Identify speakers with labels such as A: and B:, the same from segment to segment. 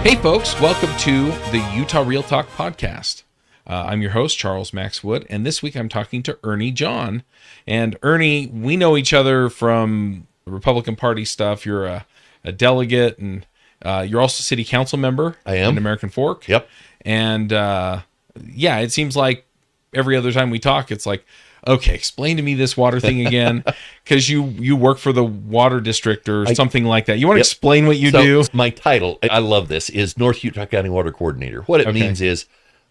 A: Hey folks, welcome to the Utah Real Talk podcast. I'm your host, Charles Max Wood, and this week I'm talking to Ernie John. And Ernie, we know each other from the Republican Party stuff. You're a delegate, and you're also a city council member.
B: I am.
A: In American Fork.
B: Yep.
A: And yeah, it seems like every other time we talk, it's like, okay, explain to me this water thing again, because you work for the water district or something like that. You want to explain what you do?
B: My title, I love this, is North Utah County Water Coordinator. What it means is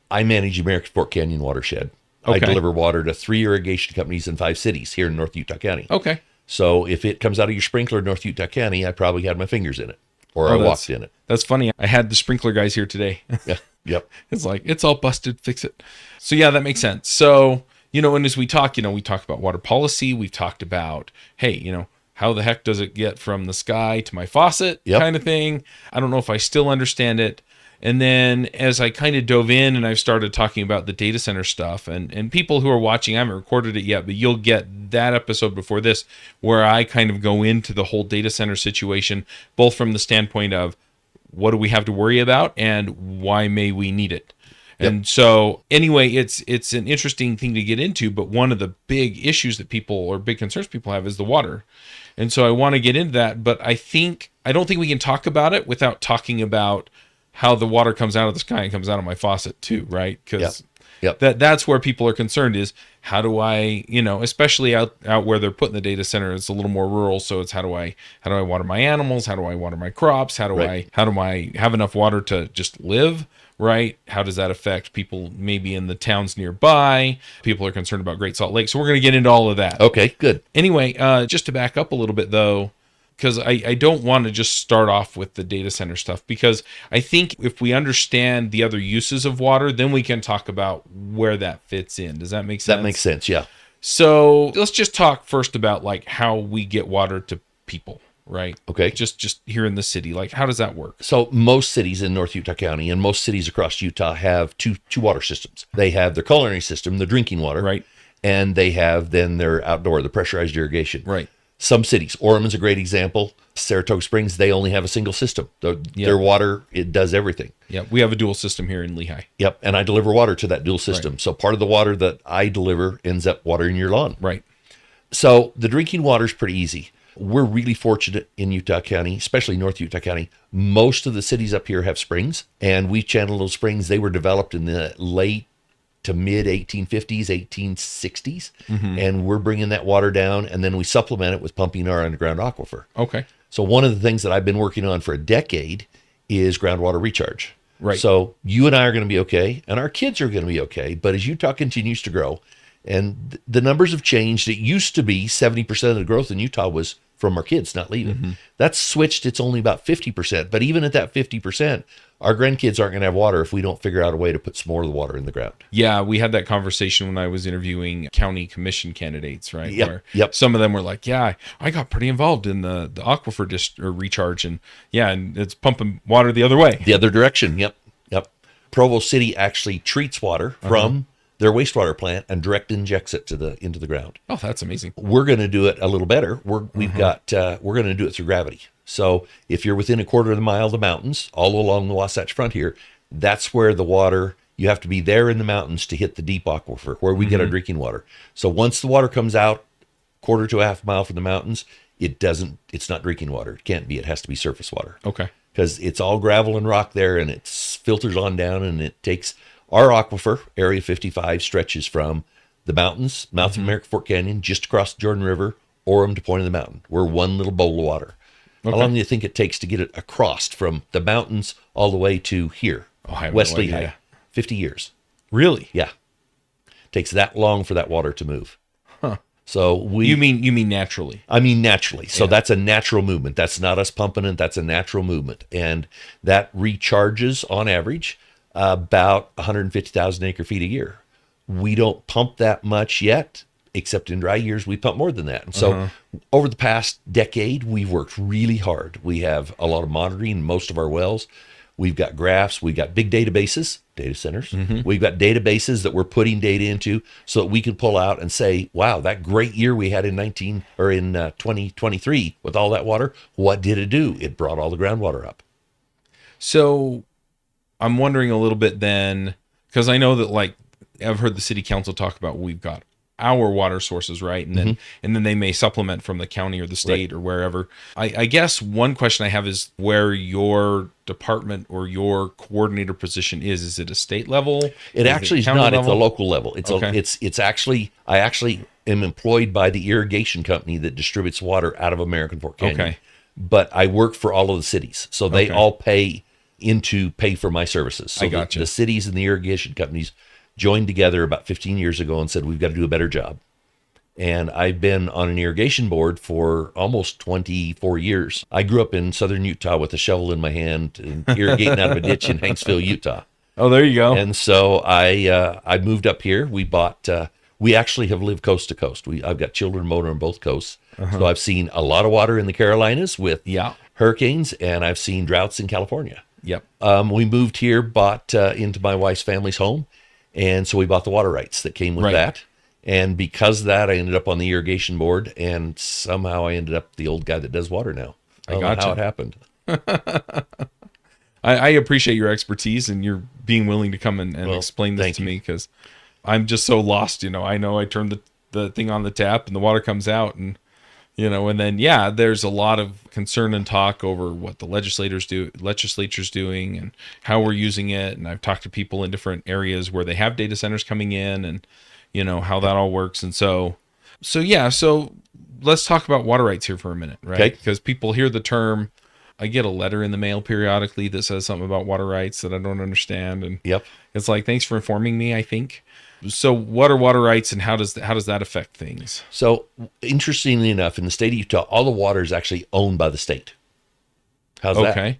B: I manage the American Fork Canyon watershed. I deliver water to 3 irrigation companies in 5 cities here in North Utah County.
A: Okay.
B: So if it comes out of your sprinkler in North Utah County, I probably had my fingers in it, or I walked in it.
A: That's funny. I had the sprinkler guys here today.
B: Yeah. Yep.
A: It's like, it's all busted, fix it. So yeah, that makes sense. So, and as we talk, we talk about water policy. We've talked about, hey, how the heck does it get from the sky to my faucet kind of thing. I don't know if I still understand it. And then as I kind of dove in and I've started talking about the data center stuff, and people who are watching, I haven't recorded it yet, but you'll get that episode before this where I kind of go into the whole data center situation, both from the standpoint of what do we have to worry about and why may we need it. And so anyway, it's an interesting thing to get into, but one of the big issues that people, or big concerns people have, is the water. And so I want to get into that, but I don't think we can talk about it without talking about how the water comes out of the sky and comes out of my faucet too, right? Because that's where people are concerned, is how do I, especially out where they're putting the data center, it's a little more rural. So it's how do I water my animals? How do I water my crops? How do I have enough water to just live? Right? How does that affect people maybe in the towns nearby? People are concerned about Great Salt Lake. So we're going to get into all of that.
B: Okay, good.
A: Anyway, just to back up a little bit though, because I don't want to just start off with the data center stuff, because I think if we understand the other uses of water, then we can talk about where that fits in. Does that make sense?
B: That makes sense, yeah.
A: So let's just talk first about like how we get water to people. Right.
B: Okay.
A: Just here in the city, like how does that work?
B: So most cities in North Utah County and most cities across Utah have two water systems. They have their culinary system, the drinking water,
A: right,
B: and they have then their outdoor, the pressurized irrigation.
A: Right.
B: Some cities, Oremond's a great example. Saratoga Springs, they only have a single system. Their water, it does everything.
A: Yeah, we have a dual system here in Lehigh.
B: Yep, and I deliver water to that dual system.
A: Right.
B: So part of the water that I deliver ends up watering your lawn.
A: Right.
B: So the drinking water is pretty easy. We're really fortunate in Utah County, especially North Utah County. Most of the cities up here have springs, and we channel those springs. They were developed in the late to mid 1850s, 1860s, and we're bringing that water down, and then we supplement it with pumping our underground aquifer.
A: Okay.
B: So one of the things that I've been working on for a decade is groundwater recharge.
A: Right.
B: So you and I are going to be okay, and our kids are going to be okay, but as Utah continues to grow, and the numbers have changed. It used to be 70% of the growth in Utah was from our kids not leaving. That's switched. It's only about 50%. But even at that 50%, our grandkids aren't going to have water if we don't figure out a way to put some more of the water in the ground.
A: Yeah, we had that conversation when I was interviewing county commission candidates, right?
B: Yep.
A: Some of them were like, yeah, I got pretty involved in the aquifer recharge, and it's pumping water the other way.
B: The other direction, yep. Provo City actually treats water from their wastewater plant and direct injects it into the ground.
A: Oh, that's amazing.
B: We're going to do it a little better. We're going to do it through gravity. So if you're within a quarter of the mile of the mountains, all along the Wasatch Frontier, that's where the water, you have to be there in the mountains to hit the deep aquifer where we get our drinking water. So once the water comes out quarter to a half mile from the mountains, it's not drinking water. It can't be. It has to be surface water.
A: Okay.
B: Because it's all gravel and rock there, and it filters on down, and it takes our aquifer, Area 55, stretches from the mountains, mouth of American Fork Canyon, just across the Jordan River, Orem to Point of the Mountain. We're one little bowl of water. Okay. How long do you think it takes to get it across from the mountains all the way to here, West Lehigh? 50 years.
A: Really?
B: Yeah. Takes that long for that water to move.
A: Huh.
B: So
A: You mean naturally?
B: I mean naturally. So that's a natural movement. That's not us pumping it. That's a natural movement. And that recharges on average about 150,000 acre feet a year. We don't pump that much yet, except in dry years, we pump more than that. And so over the past decade, we've worked really hard. We have a lot of monitoring in most of our wells. We've got graphs. We've got big databases, data centers. We've got databases that we're putting data into so that we can pull out and say, wow, that great year we had in 2023 with all that water, what did it do? It brought all the groundwater up.
A: So I'm wondering a little bit then, because I know that like I've heard the city council talk about we've got our water sources, right? And then they may supplement from the county or the state or wherever. I guess one question I have is where your department or your coordinator position is. Is it a state level?
B: It actually is not. It's a local level.
A: Okay.
B: It's actually, I actually am employed by the irrigation company that distributes water out of American Fork Canyon.
A: Okay.
B: But I work for all of the cities. So they all pay for my services. So
A: I gotcha.
B: the cities and the irrigation companies joined together about 15 years ago and said, we've got to do a better job. And I've been on an irrigation board for almost 24 years. I grew up in southern Utah with a shovel in my hand and irrigating out of a ditch in Hanksville, Utah.
A: Oh, there you go.
B: And so I moved up here. We bought, we actually have lived coast to coast. I've got children motor on both coasts. So I've seen a lot of water in the Carolinas with hurricanes, and I've seen droughts in California.
A: Yep.
B: We moved here, bought into my wife's family's home. And so we bought the water rights that came with that. And because of that, I ended up on the irrigation board, and somehow I ended up the old guy that does water now. I don't know how it happened.
A: I appreciate your expertise and your being willing to come and explain this to me, because I'm just so lost. I know I turn the thing on the tap and the water comes out, and and then there's a lot of concern and talk over what the legislature's doing and how we're using it. And I've talked to people in different areas where they have data centers coming in, and how that all works. And so let's talk about water rights here for a minute, right?
B: Okay.
A: Because people hear the term. I get a letter in the mail periodically that says something about water rights that I don't understand, and it's like, thanks for informing me, I think. So what are water rights, and how does that affect things?
B: So interestingly enough, in the state of Utah, all the water is actually owned by the state. How's that? Okay.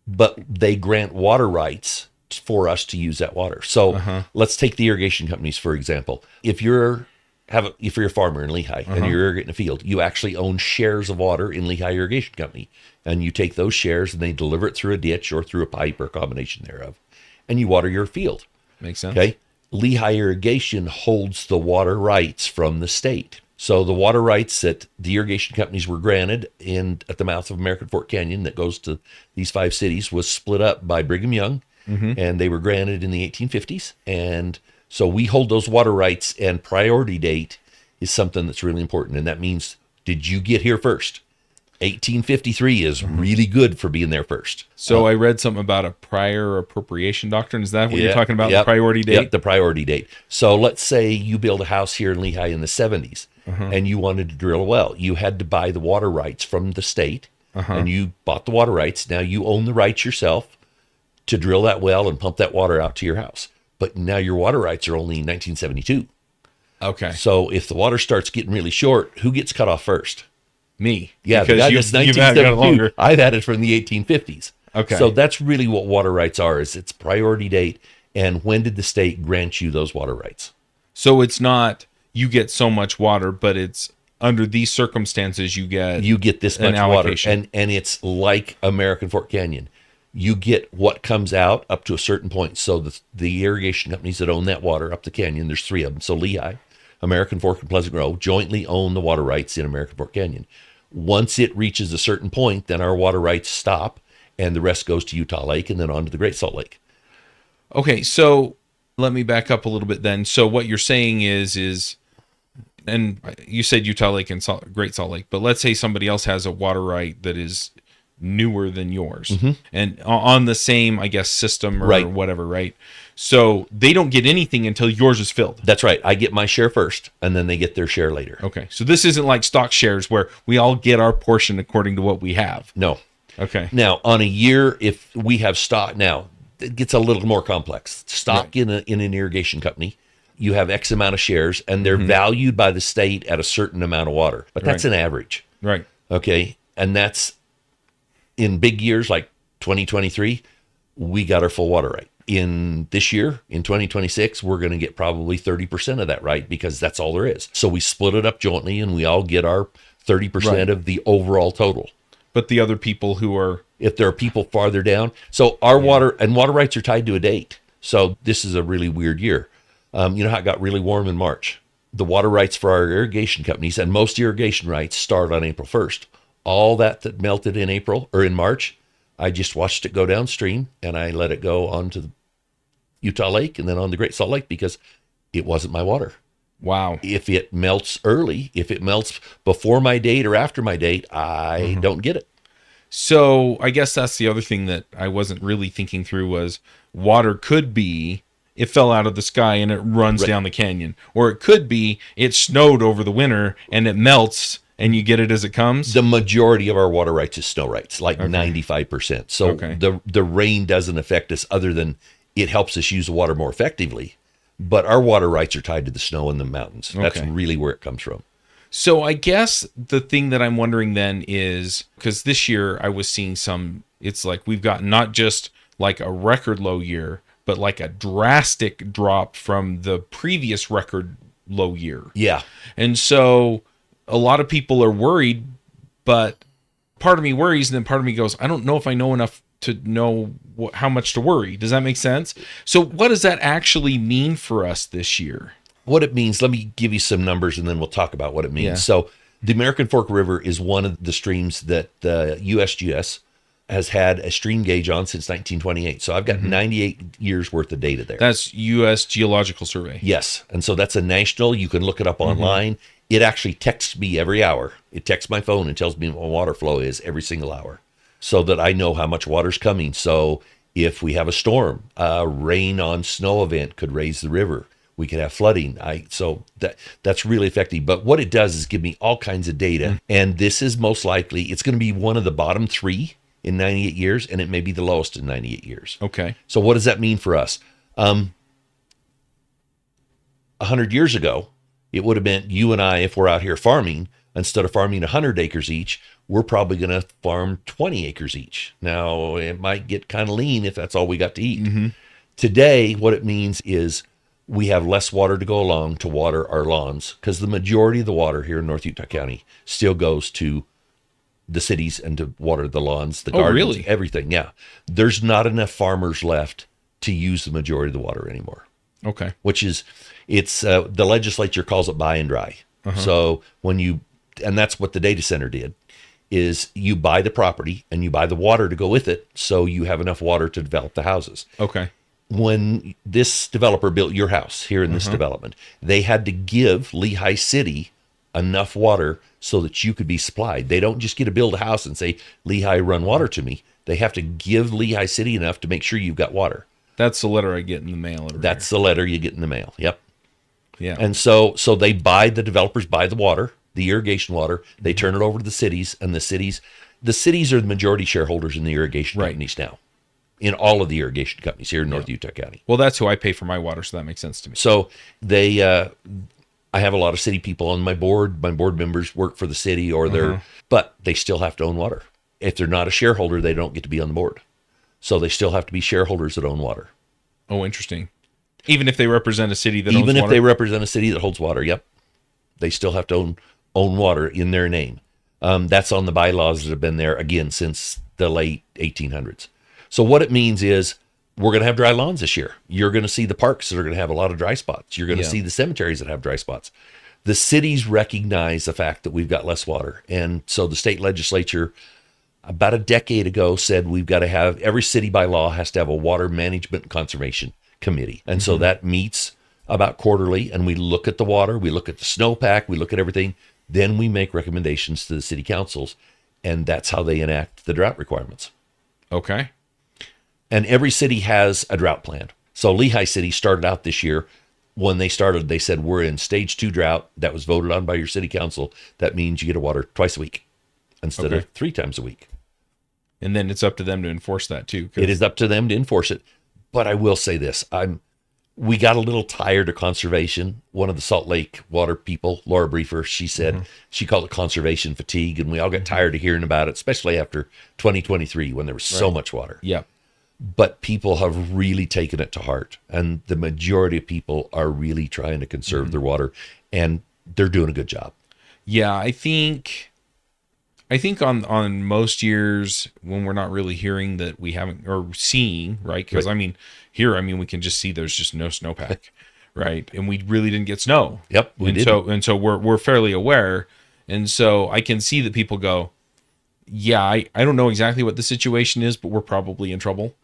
B: But they grant water rights for us to use that water. So let's take the irrigation companies, for example. If you're a farmer in Lehigh and you're irrigating a field, you actually own shares of water in Lehigh Irrigation Company. And you take those shares and they deliver it through a ditch or through a pipe or a combination thereof, and you water your field.
A: Makes sense.
B: Okay. Lehigh Irrigation holds the water rights from the state. So the water rights that the irrigation companies were granted at the mouth of American Fork Canyon that goes to these 5 cities was split up by Brigham Young, and they were granted in the 1850s. And so we hold those water rights, and priority date is something that's really important. And that means, did you get here first? 1853 is really good for being there first.
A: So I read something about a prior appropriation doctrine. Is that what you're talking about? The priority date?
B: Yep, the priority date. So let's say you build a house here in Lehigh in the 70s and you wanted to drill a well. You had to buy the water rights from the state, and you bought the water rights. Now you own the rights yourself to drill that well and pump that water out to your house. But now your water rights are only 1972.
A: Okay.
B: So if the water starts getting really short, who gets cut off first?
A: Me.
B: Yeah,
A: because you've had it longer.
B: I've had it from the 1850s.
A: Okay.
B: So that's really what water rights are, is it's priority date and when did the state grant you those water rights.
A: So it's not you get so much water, but it's under these circumstances you get
B: this much water. And it's like American Fork Canyon. You get what comes out up to a certain point. So the irrigation companies that own that water up the canyon, there's 3 of them. So Lehigh, American Fork, and Pleasant Grove jointly own the water rights in American Fork Canyon. Once it reaches a certain point, then our water rights stop, and the rest goes to Utah Lake and then on to the Great Salt Lake.
A: Okay, so let me back up a little bit then. So what you're saying is, and you said Utah Lake and Great Salt Lake, but let's say somebody else has a water right that is newer than yours and on the same, I guess, system or whatever, right? So they don't get anything until yours is filled.
B: That's right. I get my share first, and then they get their share later.
A: Okay. So this isn't like stock shares where we all get our portion according to what we have.
B: No.
A: Okay.
B: Now, on a year, if we have stock, now, it gets a little more complex. Stock in an irrigation company, you have X amount of shares, and they're valued by the state at a certain amount of water. But that's an average.
A: Right.
B: Okay. And that's in big years like 2023, we got our full water right. In this year, in 2026, we're going to get probably 30% of that right, because that's all there is. So we split it up jointly, and we all get our 30% of the overall total.
A: But the other people who are...
B: If there are people farther down. So our water rights are tied to a date. So this is a really weird year. You know how it got really warm in March? The water rights for our irrigation companies, and most irrigation rights start on April 1st. All that melted in April or in March, I just watched it go downstream, and I let it go onto the Utah Lake and then on the Great Salt Lake because it wasn't my water.
A: Wow.
B: If it melts early, if it melts before my date or after my date, I don't get it.
A: So I guess that's the other thing that I wasn't really thinking through was water could be it fell out of the sky and it runs down the canyon. Or it could be it snowed over the winter and it melts and you get it as it comes.
B: The majority of our water rights is snow rights, like 95%. So the rain doesn't affect us other than it helps us use the water more effectively. But our water rights are tied to the snow in the mountains. That's really where it comes from.
A: So I guess the thing that I'm wondering then is, because this year I was seeing it's like we've got not just like a record low year, but like a drastic drop from the previous record low year.
B: Yeah.
A: And so a lot of people are worried, but part of me worries and then part of me goes, I don't know if I know enough to know how much to worry. Does that make sense? So what does that actually mean for us this year?
B: What it means, let me give you some numbers and then we'll talk about what it means.
A: Yeah.
B: So the American Fork River is one of the streams that the USGS has had a stream gauge on since 1928. So I've got 98 years worth of data there.
A: That's U.S. Geological Survey.
B: Yes. And so that's a national, you can look it up online. It actually texts me every hour. It texts my phone and tells me what my water flow is every single hour so that I know how much water's coming. So if we have a storm, a rain on snow event could raise the river. We could have flooding. So that's really effective. But what it does is give me all kinds of data. And this is most likely, it's going to be one of the bottom 3 in 98 years, and it may be the lowest in 98 years.
A: Okay.
B: So what does that mean for us? 100 years ago, it would have meant you and I, if we're out here farming, instead of farming 100 acres each, we're probably going to farm 20 acres each. Now, it might get kind of lean if that's all we got to eat. Today, what it means is we have less water to go along to water our lawns because the majority of the water here in North Utah County still goes to the cities and to water the lawns, the gardens, everything. Yeah. There's not enough farmers left to use the majority of the water anymore.
A: Okay.
B: Which is, the legislature calls it buy and dry. So and that's what the data center did, is you buy the property and you buy the water to go with it so you have enough water to develop the houses.
A: Okay.
B: When this developer built your house here in this development, they had to give Lehigh City enough water so that you could be supplied. They don't just get to build a house and say, Lehigh, run water to me. They have to give Lehigh City enough to make sure you've got water.
A: That's the letter I get in the mail.
B: That's the letter you get in the mail. Yep.
A: Yeah.
B: And so the developers buy the water, the irrigation water, they turn it over to the cities, and the cities are the majority shareholders in the irrigation companies now. In all of the irrigation companies here in North Utah County.
A: Well, that's who I pay for my water, so that makes sense to me.
B: So I have a lot of city people on my board. My board members work for the city but they still have to own water. If they're not a shareholder, they don't get to be on the board. So they still have to be shareholders that own water.
A: Oh, interesting. Even if they represent a city that owns water?
B: Even if they represent a city that holds water, yep. They still have to own water in their name. That's on the bylaws that have been there, again, since the late 1800s. So what it means is we're going to have dry lawns this year. You're going to see the parks that are going to have a lot of dry spots. You're going to see the cemeteries that have dry spots. The cities recognize the fact that we've got less water. And so the state legislature about a decade ago said we've got to have, every city by law has to have a water management and conservation committee. And so that meets about quarterly, and we look at the water, we look at the snowpack, we look at everything. Then we make recommendations to the city councils, and that's how they enact the drought requirements.
A: Okay.
B: And every city has a drought plan. So Lehigh City started out this year. When they started, they said, we're in stage 2 drought. That was voted on by your city council. That means you get a water twice a week instead of 3 times a week.
A: And then it's up to them to enforce that too.
B: It is up to them to enforce it. But I will say this. We got a little tired of conservation. One of the Salt Lake water people, Laura Briefer, she said, she called it conservation fatigue. And we all got tired of hearing about it, especially after 2023 when there was so much water.
A: Yeah.
B: But people have really taken it to heart, and the majority of people are really trying to conserve their water, and they're doing a good job.
A: Yeah, I think on most years when we're not really hearing that we haven't or seeing, right? Because here we can just see there's just no snowpack, right? And we really didn't get snow.
B: Yep, we didn't.
A: So we're fairly aware, and so I can see that people go, yeah, I don't know exactly what the situation is, but we're probably in trouble.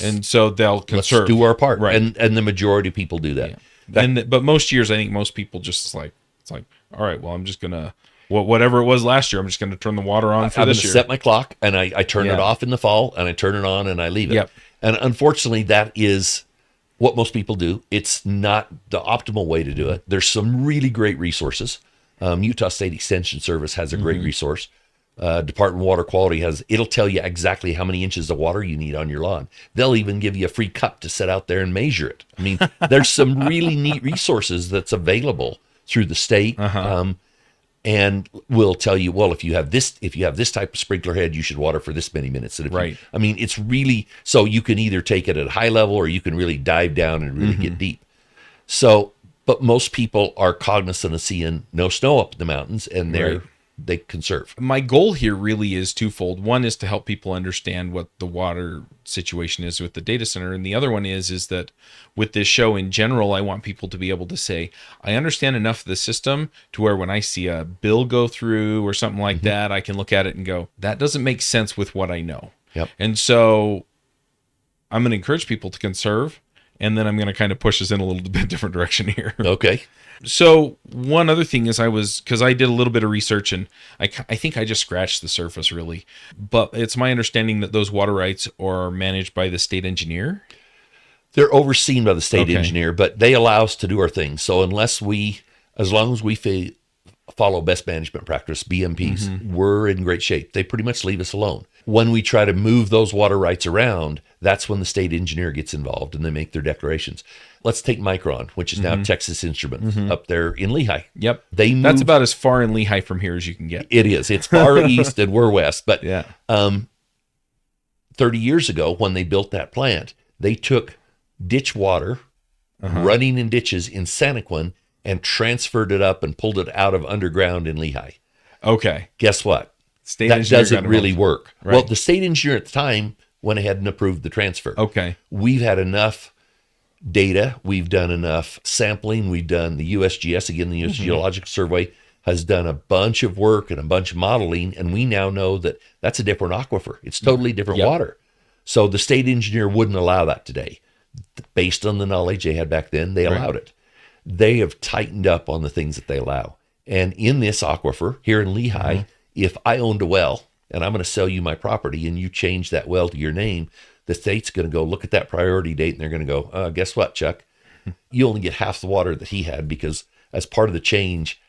A: And so they'll conserve.
B: Let's do our part.
A: Right.
B: And the majority of people do that.
A: Yeah. But most years, I think most people just it's like, all right, well, I'm just going to, whatever it was last year, I'm just going to turn the water on for this year.
B: Set my clock, and I turn it off in the fall, and I turn it on, and I leave it.
A: Yep.
B: And unfortunately, that is what most people do. It's not the optimal way to do it. There's some really great resources. Utah State Extension Service has a great resource. Department of Water Quality it'll tell you exactly how many inches of water you need on your lawn. They'll even give you a free cup to set out there and measure it. I mean, there's some really neat resources that's available through the state. And we'll tell you, well, if you have this type of sprinkler head, you should water for this many minutes. And I mean, it's really, so you can either take it at a high level or you can really dive down and really get deep. So, but most people are cognizant of seeing no snow up in the mountains, and they conserve.
A: My goal here really is twofold. One is to help people understand what the water situation is with the data center. And the other one is that with this show in general, I want people to be able to say, I understand enough of the system to where when I see a bill go through or something like that, I can look at it and go, that doesn't make sense with what I know.
B: Yep.
A: And so I'm going to encourage people to conserve. And then I'm going to kind of push us in a little bit different direction here.
B: Okay.
A: So one other thing is because I did a little bit of research, and I think I just scratched the surface really, but it's my understanding that those water rights are managed by the state engineer.
B: They're overseen by the state engineer, but they allow us to do our thing. So as long as we follow best management practice, BMPs, we're in great shape. They pretty much leave us alone. When we try to move those water rights around, that's when the state engineer gets involved and they make their declarations. Let's take Micron, which is now Texas Instruments up there in Lehigh.
A: Yep. That's about as far in Lehigh from here as you can get.
B: It is. It's far east and we're west. But 30 years ago, when they built that plant, they took ditch water running in ditches in Santaquin and transferred it up and pulled it out of underground in Lehigh.
A: Okay.
B: Guess what? That doesn't really work. Right. Well, the state engineer at the time went ahead and approved the transfer.
A: Okay.
B: We've had enough data. We've done enough sampling. We've done the USGS, again, the U.S. Geological Survey has done a bunch of work and a bunch of modeling, and we now know that that's a different aquifer. It's totally different water. So the state engineer wouldn't allow that today. Based on the knowledge they had back then, they allowed it. They have tightened up on the things that they allow. And in this aquifer here in Lehigh, if I owned a well and I'm going to sell you my property and you change that well to your name, the state's going to go look at that priority date and they're going to go, guess what, Chuck? You only get half the water that he had because as part of the change,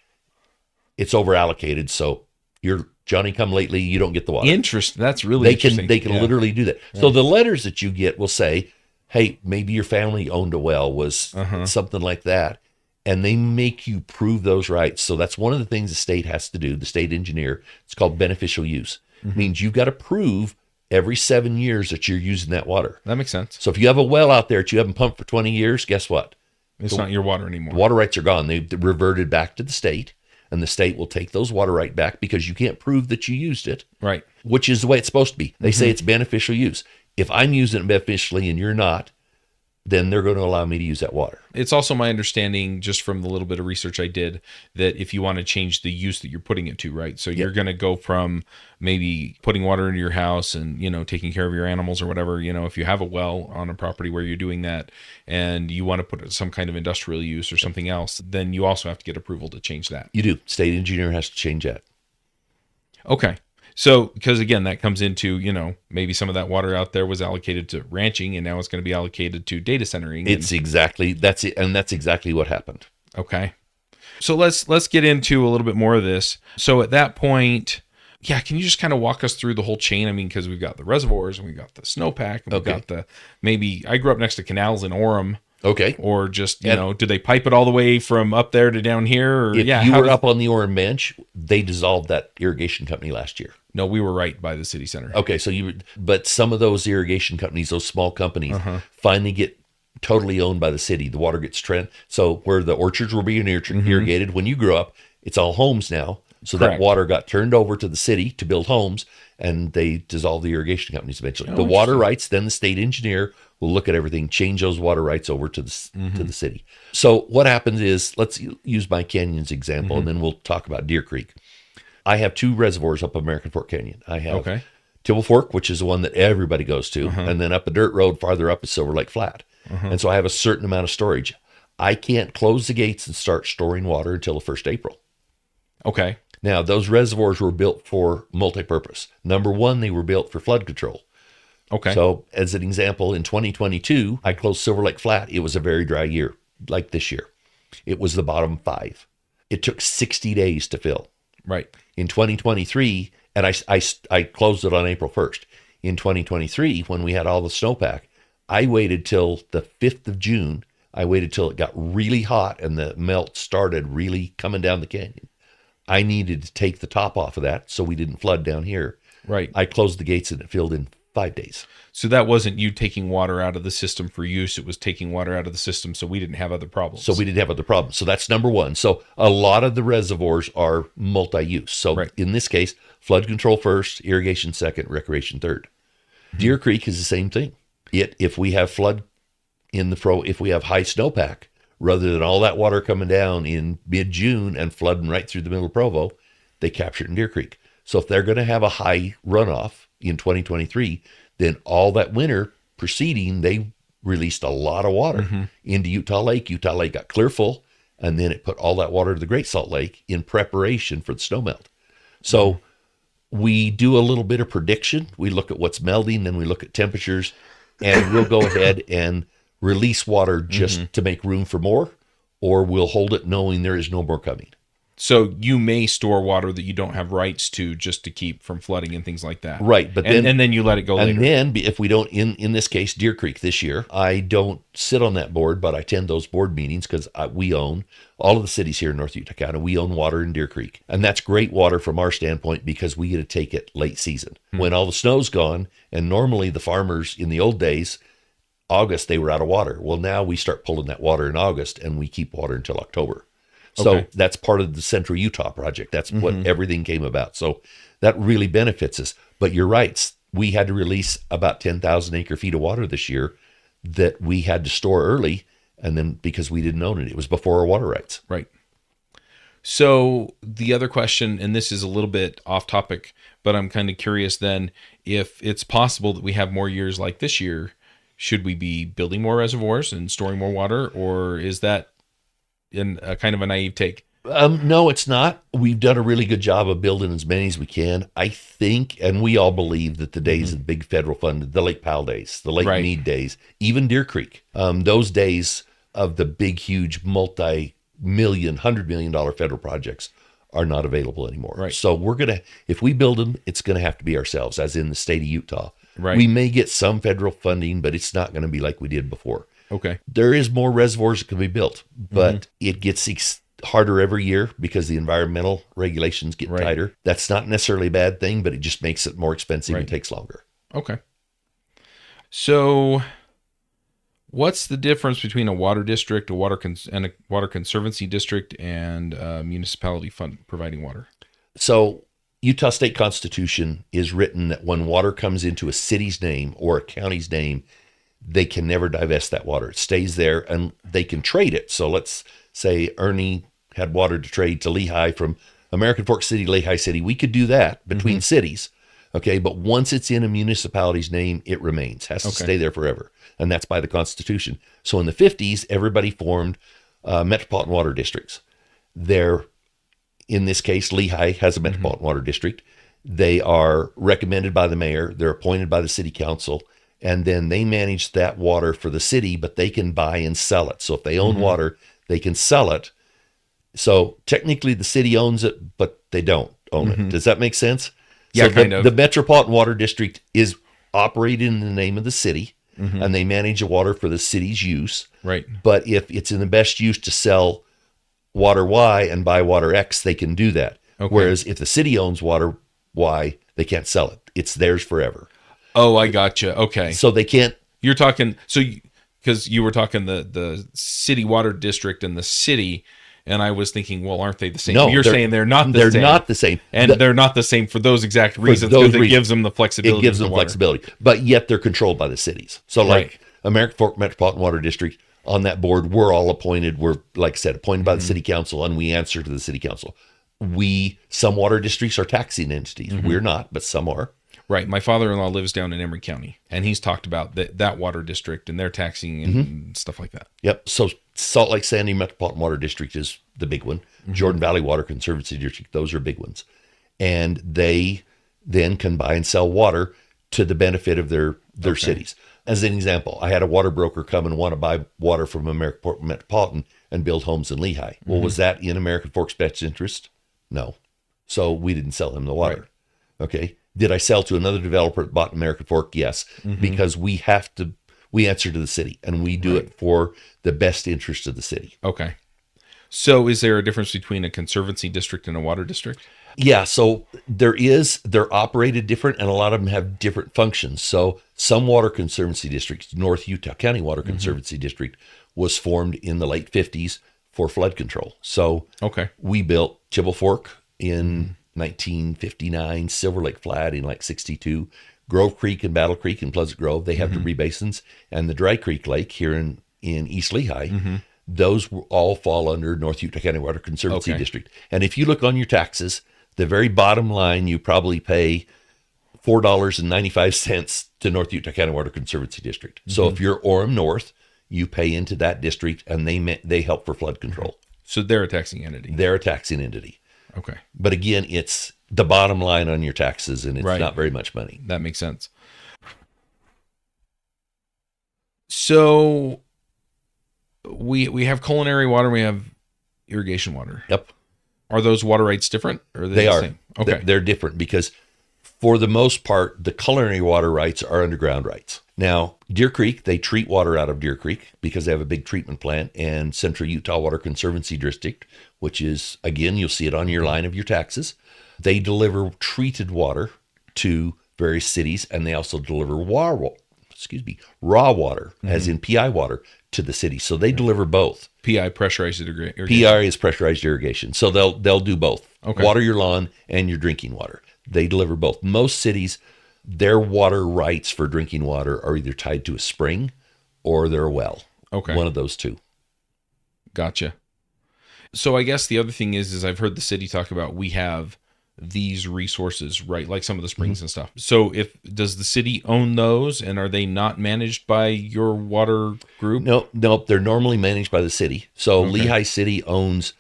B: it's over allocated. So you're Johnny come lately, you don't get the water.
A: Interesting. That's really interesting.
B: They can literally do that. So the letters that you get will say, hey, maybe your family owned a well, was something like that. And they make you prove those rights. So that's one of the things the state has to do, the state engineer. It's called beneficial use. It means you've got to prove every 7 years that you're using that water.
A: That makes sense.
B: So if you have a well out there that you haven't pumped for 20 years, guess what?
A: It's not your water anymore.
B: The water rights are gone. They've reverted back to the state, and the state will take those water rights back because you can't prove that you used it.
A: Right.
B: Which is the way it's supposed to be. They say it's beneficial use. If I'm using it beneficially and you're not, then they're going to allow me to use that water. It's
A: also my understanding, just from the little bit of research I did, that if you want to change the use that you're putting it to, right? So you're going to go from maybe putting water into your house and, taking care of your animals or whatever, if you have a well on a property where you're doing that and you want to put it some kind of industrial use or something else, then you also have to get approval to change that.
B: You do. State engineer has to change that.
A: Okay. So, because again, that comes into, maybe some of that water out there was allocated to ranching and now it's going to be allocated to data centering.
B: That's it. And that's exactly what happened.
A: Okay. So let's get into a little bit more of this. So at that point, can you just kind of walk us through the whole chain? I mean, because we've got the reservoirs and we've got the snowpack and we've got I grew up next to canals in Orem.
B: Okay.
A: Or just, do they pipe it all the way from up there to down here? Or,
B: if you were up on the Orem bench, they dissolved that irrigation company last year.
A: No, we were right by the city center.
B: Okay, but some of those irrigation companies, those small companies, finally get totally owned by the city. The water gets so where the orchards were being irrigated, when you grew up, it's all homes now. So that water got turned over to the city to build homes, and they dissolved the irrigation companies eventually. The water rights, then the state engineer will look at everything, change those water rights over to the city. So what happens is, let's use my canyons example, and then we'll talk about Deer Creek. I have 2 reservoirs up American Fork Canyon. I have
A: Okay.
B: Tibble Fork, which is the one that everybody goes to, and then up a dirt road farther up is Silver Lake Flat. And so I have a certain amount of storage. I can't close the gates and start storing water until the 1st April.
A: Okay.
B: Now, those reservoirs were built for multi-purpose. Number one, they were built for flood control.
A: Okay.
B: So, as an example, in 2022, I closed Silver Lake Flat. It was a very dry year, like this year. It was the bottom 5. It took 60 days to fill.
A: Right.
B: In 2023, and I closed it on April 1st. In 2023, when we had all the snowpack, I waited till the 5th of June. I waited till it got really hot and the melt started really coming down the canyon. I needed to take the top off of that so we didn't flood down here.
A: Right.
B: I closed the gates and it filled in 5 days.
A: So that wasn't you taking water out of the system for use. It was taking water out of the system so we didn't have other problems.
B: So we didn't have other problems. So that's number one. So a lot of the reservoirs are multi-use. So in this case, flood control first, irrigation second, recreation third. Deer Creek is the same thing. If we have flood if we have high snowpack, rather than all that water coming down in mid-June and flooding right through the middle of Provo, they capture it in Deer Creek. So if they're going to have a high runoff in 2023, then all that winter preceding, they released a lot of water into Utah Lake. Utah Lake got clear full, and then it put all that water to the Great Salt Lake in preparation for the snowmelt. So we do a little bit of prediction. We look at what's melting, then we look at temperatures, and we'll go ahead and release water just to make room for more, or we'll hold it knowing there is no more coming.
A: So you may store water that you don't have rights to just to keep from flooding and things like that.
B: Right. But
A: then you let it go later.
B: And then if we don't, in this case, Deer Creek this year, I don't sit on that board, but I attend those board meetings because we own all of the cities here in North Utah County. We own water in Deer Creek. And that's great water from our standpoint because we get to take it late season when all the snow's gone. And normally the farmers in the old days, August, they were out of water. Well, now we start pulling that water in August and we keep water until October. So that's part of the Central Utah project. That's what everything came about. So that really benefits us. But you're right. We had to release about 10,000 acre feet of water this year that we had to store early. And then because we didn't own it, it was before our water rights.
A: Right. So the other question, and this is a little bit off topic, but I'm kind of curious then, if it's possible that we have more years like this year, should we be building more reservoirs and storing more water, or is that in a kind of a naive take?
B: No, it's not. We've done a really good job of building as many as we can. I think, and we all believe that the days of the big federal fund, the Lake Powell days, the Lake Mead days, even Deer Creek, those days of the big, huge, multi-million, $100 million federal projects are not available anymore.
A: Right.
B: So if we build them, it's going to have to be ourselves, as in the state of Utah.
A: Right.
B: We may get some federal funding, but it's not going to be like we did before.
A: Okay.
B: There is more reservoirs that can be built, but it gets harder every year because the environmental regulations get tighter. That's not necessarily a bad thing, but it just makes it more expensive and takes longer.
A: Okay. So what's the difference between a water district, a water conservancy district, and a municipality fund providing water?
B: So Utah State Constitution is written that when water comes into a city's name or a county's name, they can never divest that water. It stays there and they can trade it. So let's say Ernie had water to trade to Lehigh from American Fork City, Lehigh City. We could do that between cities. Okay. But once it's in a municipality's name, it remains, has to stay there forever. And that's by the Constitution. So in the 50s, everybody formed metropolitan water districts. In this case, Lehigh has a metropolitan water district. They are recommended by the mayor. They're appointed by the city council. And then they manage that water for the city, but they can buy and sell it. So if they own water, they can sell it. So technically the city owns it, but they don't own it. Does that make sense?
A: Yeah,
B: so
A: kind of.
B: The Metropolitan Water District is operated in the name of the city, and they manage the water for the city's use.
A: Right.
B: But if it's in the best use to sell water Y and buy water X, they can do that.
A: Okay.
B: Whereas if the city owns water Y, they can't sell it. It's theirs forever.
A: Oh, I gotcha. Okay.
B: So they can't.
A: You're talking, because you were talking the city water district and the city, and I was thinking, well, aren't they the same?
B: No,
A: you're saying they're not the same.
B: They're not the same.
A: And they're not the same for those exact reasons, because it gives them the flexibility.
B: It gives them flexibility. But yet they're controlled by the cities. So like American Fork Metropolitan Water District, on that board, we're all appointed. We're, like I said, appointed by the city council, and we answer to the city council. Some water districts are taxing entities. We're not, but some are.
A: Right. My father-in-law lives down in Emory County, and he's talked about that water district and their taxing and stuff like that.
B: Yep. So Salt Lake Sandy Metropolitan Water District is the big one. Jordan Valley Water Conservancy District, those are big ones. And they then can buy and sell water to the benefit of their cities. As an example, I had a water broker come and want to buy water from American Metropolitan and build homes in Lehigh. Well, was that in American Fork's best interest? No. So we didn't sell him the water. Right. Okay. Did I sell to another developer that bought American Fork? Yes. Because we answer to the city, and we do it for the best interest of the city.
A: Okay. So is there a difference between a conservancy district and a water district?
B: Yeah, so they're operated different, and a lot of them have different functions. So some water conservancy districts, North Utah County Water Conservancy District, was formed in the late 50s for flood control. So we built Chibble Fork in 1959, Silver Lake Flat in like 62, Grove Creek and Battle Creek in Pleasant Grove. They have the rebasins, and the Dry Creek Lake here in East Lehigh. Those all fall under North Utah County Water Conservancy District. And if you look on your taxes, the very bottom line, you probably pay $4.95 to North Utah County Water Conservancy District. So if you're Orem North, you pay into that district, and they help for flood control.
A: So they're a taxing entity.
B: They're a taxing entity.
A: Okay.
B: But again, it's the bottom line on your taxes, and it's not very much money.
A: That makes sense. So we have culinary water, we have irrigation water.
B: Yep.
A: Are those water rights different? Or are they the same? Okay.
B: They're different because for the most part, the culinary water rights are underground rights. Now, Deer Creek, they treat water out of Deer Creek because they have a big treatment plant, and Central Utah Water Conservancy District, which is, again, you'll see it on your line of your taxes. They deliver treated water to various cities, and they also deliver raw water, as in PI water, to the city. So they deliver both.
A: PI, pressurized irrigation.
B: PI is pressurized irrigation. So they'll do both. Water your lawn and your drinking water. They deliver both. Most cities, their water rights for drinking water are either tied to a spring or they're a well.
A: Okay.
B: One of those two.
A: Gotcha. So I guess the other thing is I've heard the city talk about we have these resources, right? Like some of the springs and stuff. So does the city own those, and are they not managed by your water group?
B: No, they're normally managed by the city. So Lehigh City owns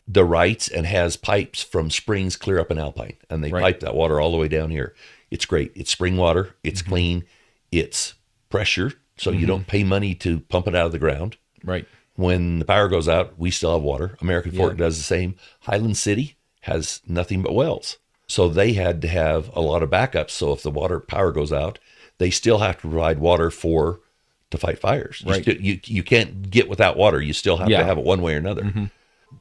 B: the rights and has pipes from springs clear up in Alpine, and they pipe that water all the way down here. It's great. It's spring water. It's clean. It's pressure, so you don't pay money to pump it out of the ground.
A: Right.
B: When the power goes out, we still have water. American Fork does the same. Highland City has nothing but wells. So they had to have a lot of backups. So if the power goes out, they still have to provide water to fight fires.
A: Right.
B: You can't get without water. You still have to have it one way or another.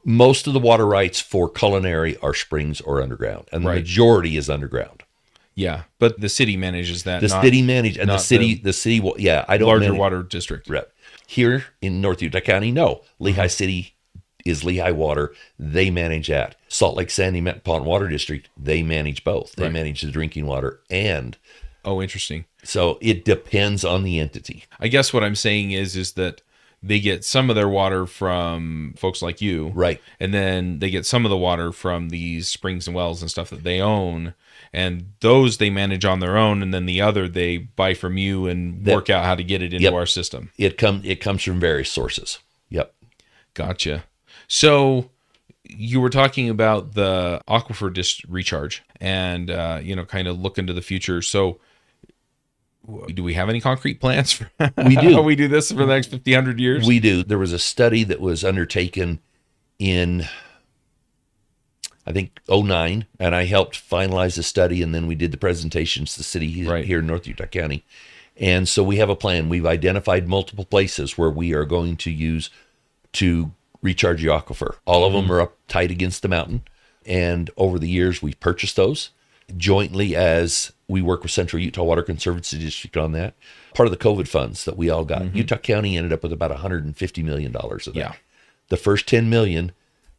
B: Most of the water rights for culinary are springs or underground, and the majority is underground.
A: Yeah, but the city manages that.
B: The city manages, and the city. I don't
A: larger water district.
B: Right. Here in North Utah County, no. Lehigh City is Lehigh Water. They manage that. Salt Lake Sandy Metropolitan Water District, they manage both. They manage the drinking water and.
A: Oh, interesting.
B: So it depends on the entity.
A: I guess what I'm saying is that they get some of their water from folks like you.
B: Right.
A: And then they get some of the water from these springs and wells and stuff that they own. And those they manage on their own. And then the other they buy from you and work out how to get it into our system.
B: It comes from various sources. Yep.
A: Gotcha. So you were talking about the aquifer recharge and, kind of look into the future. So do we have any concrete plans for
B: we do.
A: How we do this for the next 50, 100 years?
B: We do. There was a study that was undertaken in, I think, 2009, and I helped finalize the study, and then we did the presentations to the city here in North Utah County. And so we have a plan. We've identified multiple places where we are going to use to recharge the aquifer. All of them are up tight against the mountain, and over the years we've purchased those jointly as we work with Central Utah Water Conservancy District on that. Part of the COVID funds that we all got. Utah County ended up with about $150 million of that.
A: Yeah.
B: The first $10 million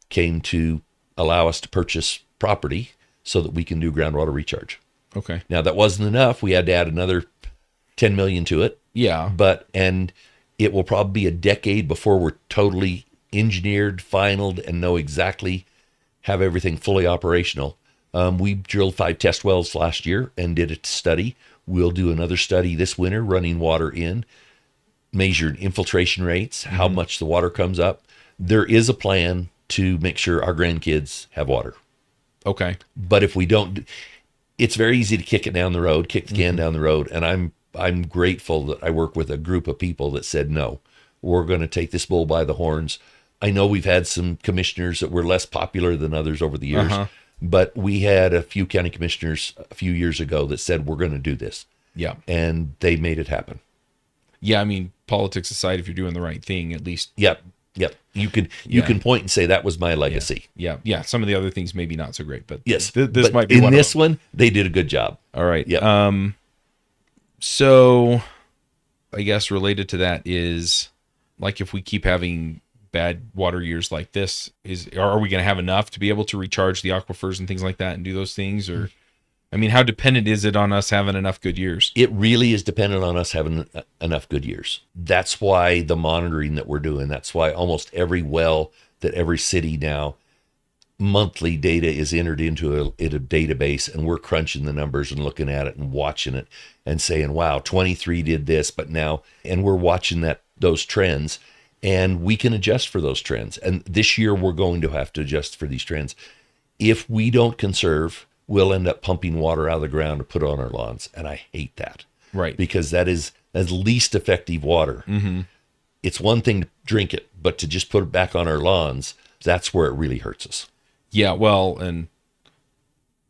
B: came to allow us to purchase property so that we can do groundwater recharge.
A: Okay.
B: Now that wasn't enough. We had to add another $10 million to it.
A: Yeah.
B: And it will probably be a decade before we're totally engineered, finalized, and know exactly have everything fully operational. We drilled 5 test wells last year and did a study. We'll do another study this winter, running water in, measured infiltration rates, how much the water comes up. There is a plan to make sure our grandkids have water.
A: Okay.
B: But if we don't, it's very easy to kick it down the road, kick the can down the road. And I'm grateful that I work with a group of people that said, no, we're going to take this bull by the horns. I know we've had some commissioners that were less popular than others over the years, but we had a few county commissioners a few years ago that said, we're going to do this.
A: Yeah.
B: And they made it happen.
A: Yeah. I mean, politics aside, if you're doing the right thing, at least.
B: Yep. You can point and say that was my legacy.
A: Yeah. Some of the other things maybe not so great, but
B: yes,
A: this
B: but
A: might be
B: in
A: one
B: this
A: of them.
B: one. They did a good job.
A: All right.
B: Yep.
A: So I guess related to that is, like, if we keep having bad water years like this, are we going to have enough to be able to recharge the aquifers and things like that and do those things? Or, I mean, how dependent is it on us having enough good years?
B: It really is dependent on us having enough good years. That's why the monitoring that we're doing, that's why almost every well that every city now, monthly data is entered into a database, and we're crunching the numbers and looking at it and watching it and saying, wow, 23 did this, but now, and we're watching those trends, and we can adjust for those trends. And this year we're going to have to adjust for these trends. If we don't conserve, we'll end up pumping water out of the ground to put on our lawns. And I hate that.
A: Right.
B: Because that's least effective water. It's one thing to drink it, but to just put it back on our lawns, that's where it really hurts us.
A: Yeah, well, and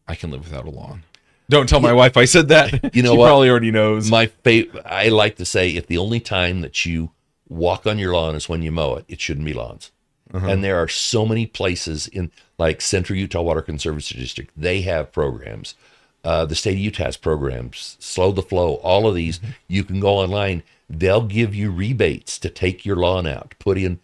A: I can live without a lawn. Don't tell my wife I said that.
B: You know
A: she
B: what?
A: Probably already knows.
B: I like to say, if the only time that you walk on your lawn is when you mow it, it shouldn't be lawns. And there are so many places in, like Central Utah Water Conservancy District, they have programs. The state of Utah has programs, Slow the Flow, all of these. You can go online. They'll give you rebates to take your lawn out, put in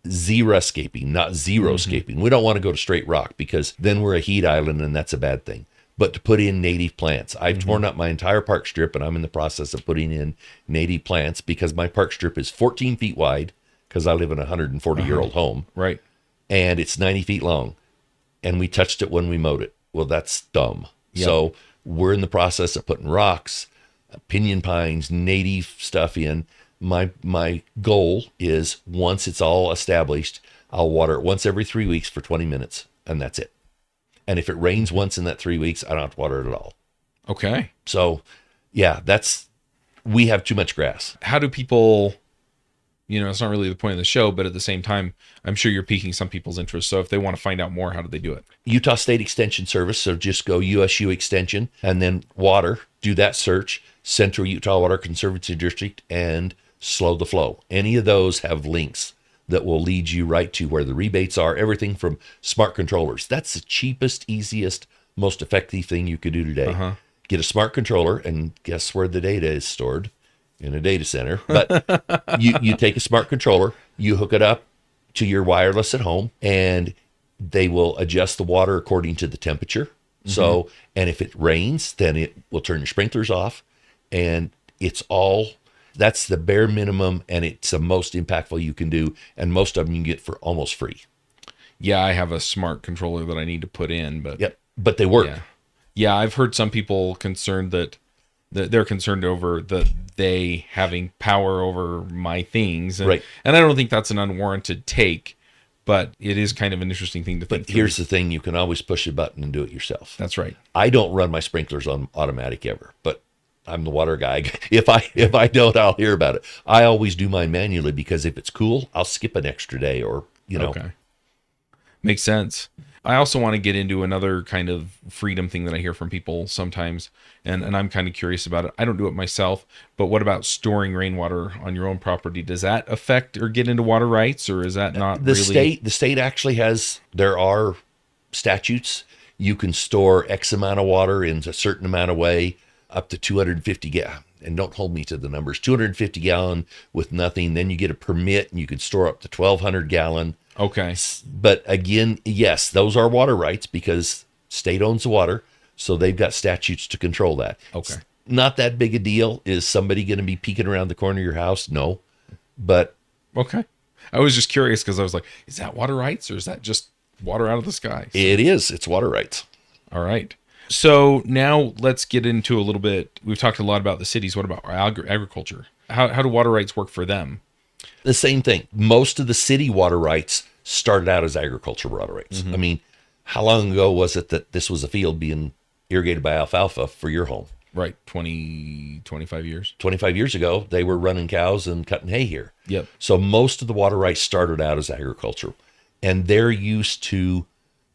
B: Xeriscaping, not Xeriscaping. We don't want to go to straight rock because then we're a heat island and that's a bad thing. But to put in native plants. I've torn up my entire park strip and I'm in the process of putting in native plants because my park strip is 14 feet wide because I live in a 140-year-old home.
A: Right.
B: And it's 90 feet long. And we touched it when we mowed it. Well, that's dumb.
A: Yep.
B: So we're in the process of putting rocks, pinyon pines, native stuff in. My goal is, once it's all established, I'll water it once every 3 weeks for 20 minutes, and that's it. And if it rains once in that 3 weeks, I don't have to water it at all.
A: Okay.
B: So, yeah, we have too much grass.
A: How do people, it's not really the point of the show, but at the same time, I'm sure you're piquing some people's interest. So if they want to find out more, how do they do it?
B: Utah State Extension Service. So just go USU Extension and then water, do that search, Central Utah Water Conservancy District, and Slow the Flow. Any of those have links that will lead you right to where the rebates are, everything from smart controllers. That's the cheapest, easiest, most effective thing you could do today. Get a smart controller, and guess where the data is stored? In a data center. But you take a smart controller, you hook it up to your wireless at home, and they will adjust the water according to the temperature. So, and if it rains, then it will turn your sprinklers off, and that's the bare minimum, and it's the most impactful you can do, and most of them you can get for almost free.
A: Yeah, I have a smart controller that I need to put in, but
B: but they work.
A: Yeah, I've heard some people concerned that they're concerned over they having power over my things, and,
B: right.
A: And I don't think that's an unwarranted take, but it is kind of an interesting thing to think.
B: But here's the thing: you can always push a button and do it yourself.
A: That's right.
B: I don't run my sprinklers on automatic ever, but I'm the water guy. If I don't, I'll hear about it. I always do mine manually because if it's cool, I'll skip an extra day or.
A: Okay. Makes sense. I also want to get into another kind of freedom thing that I hear from people sometimes, and I'm kind of curious about it. I don't do it myself, but what about storing rainwater on your own property? Does that affect or get into water rights, or is that not really?
B: The state actually there are statutes. You can store X amount of water in a certain amount of way, up to 250 gallon. And don't hold me to the numbers, 250 gallon with nothing. Then you get a permit and you can store up to 1,200 gallon.
A: Okay.
B: But again, yes, those are water rights because state owns the water. So they've got statutes to control that.
A: Okay.
B: It's not that big a deal. Is somebody going to be peeking around the corner of your house? No. But.
A: Okay. I was just curious because I was like, is that water rights or is that just water out of the sky. So.
B: It is. It's water rights.
A: All right. So now let's get into a little bit. We've talked a lot about the cities. What about agriculture? How do water rights work for them?
B: The same thing. Most of the city water rights started out as agricultural water rights. I mean, how long ago was it that this was a field being irrigated by alfalfa for your home?
A: Right. 25 years.
B: 25 years ago, they were running cows and cutting hay here.
A: Yep.
B: So most of the water rights started out as agricultural, and they're used to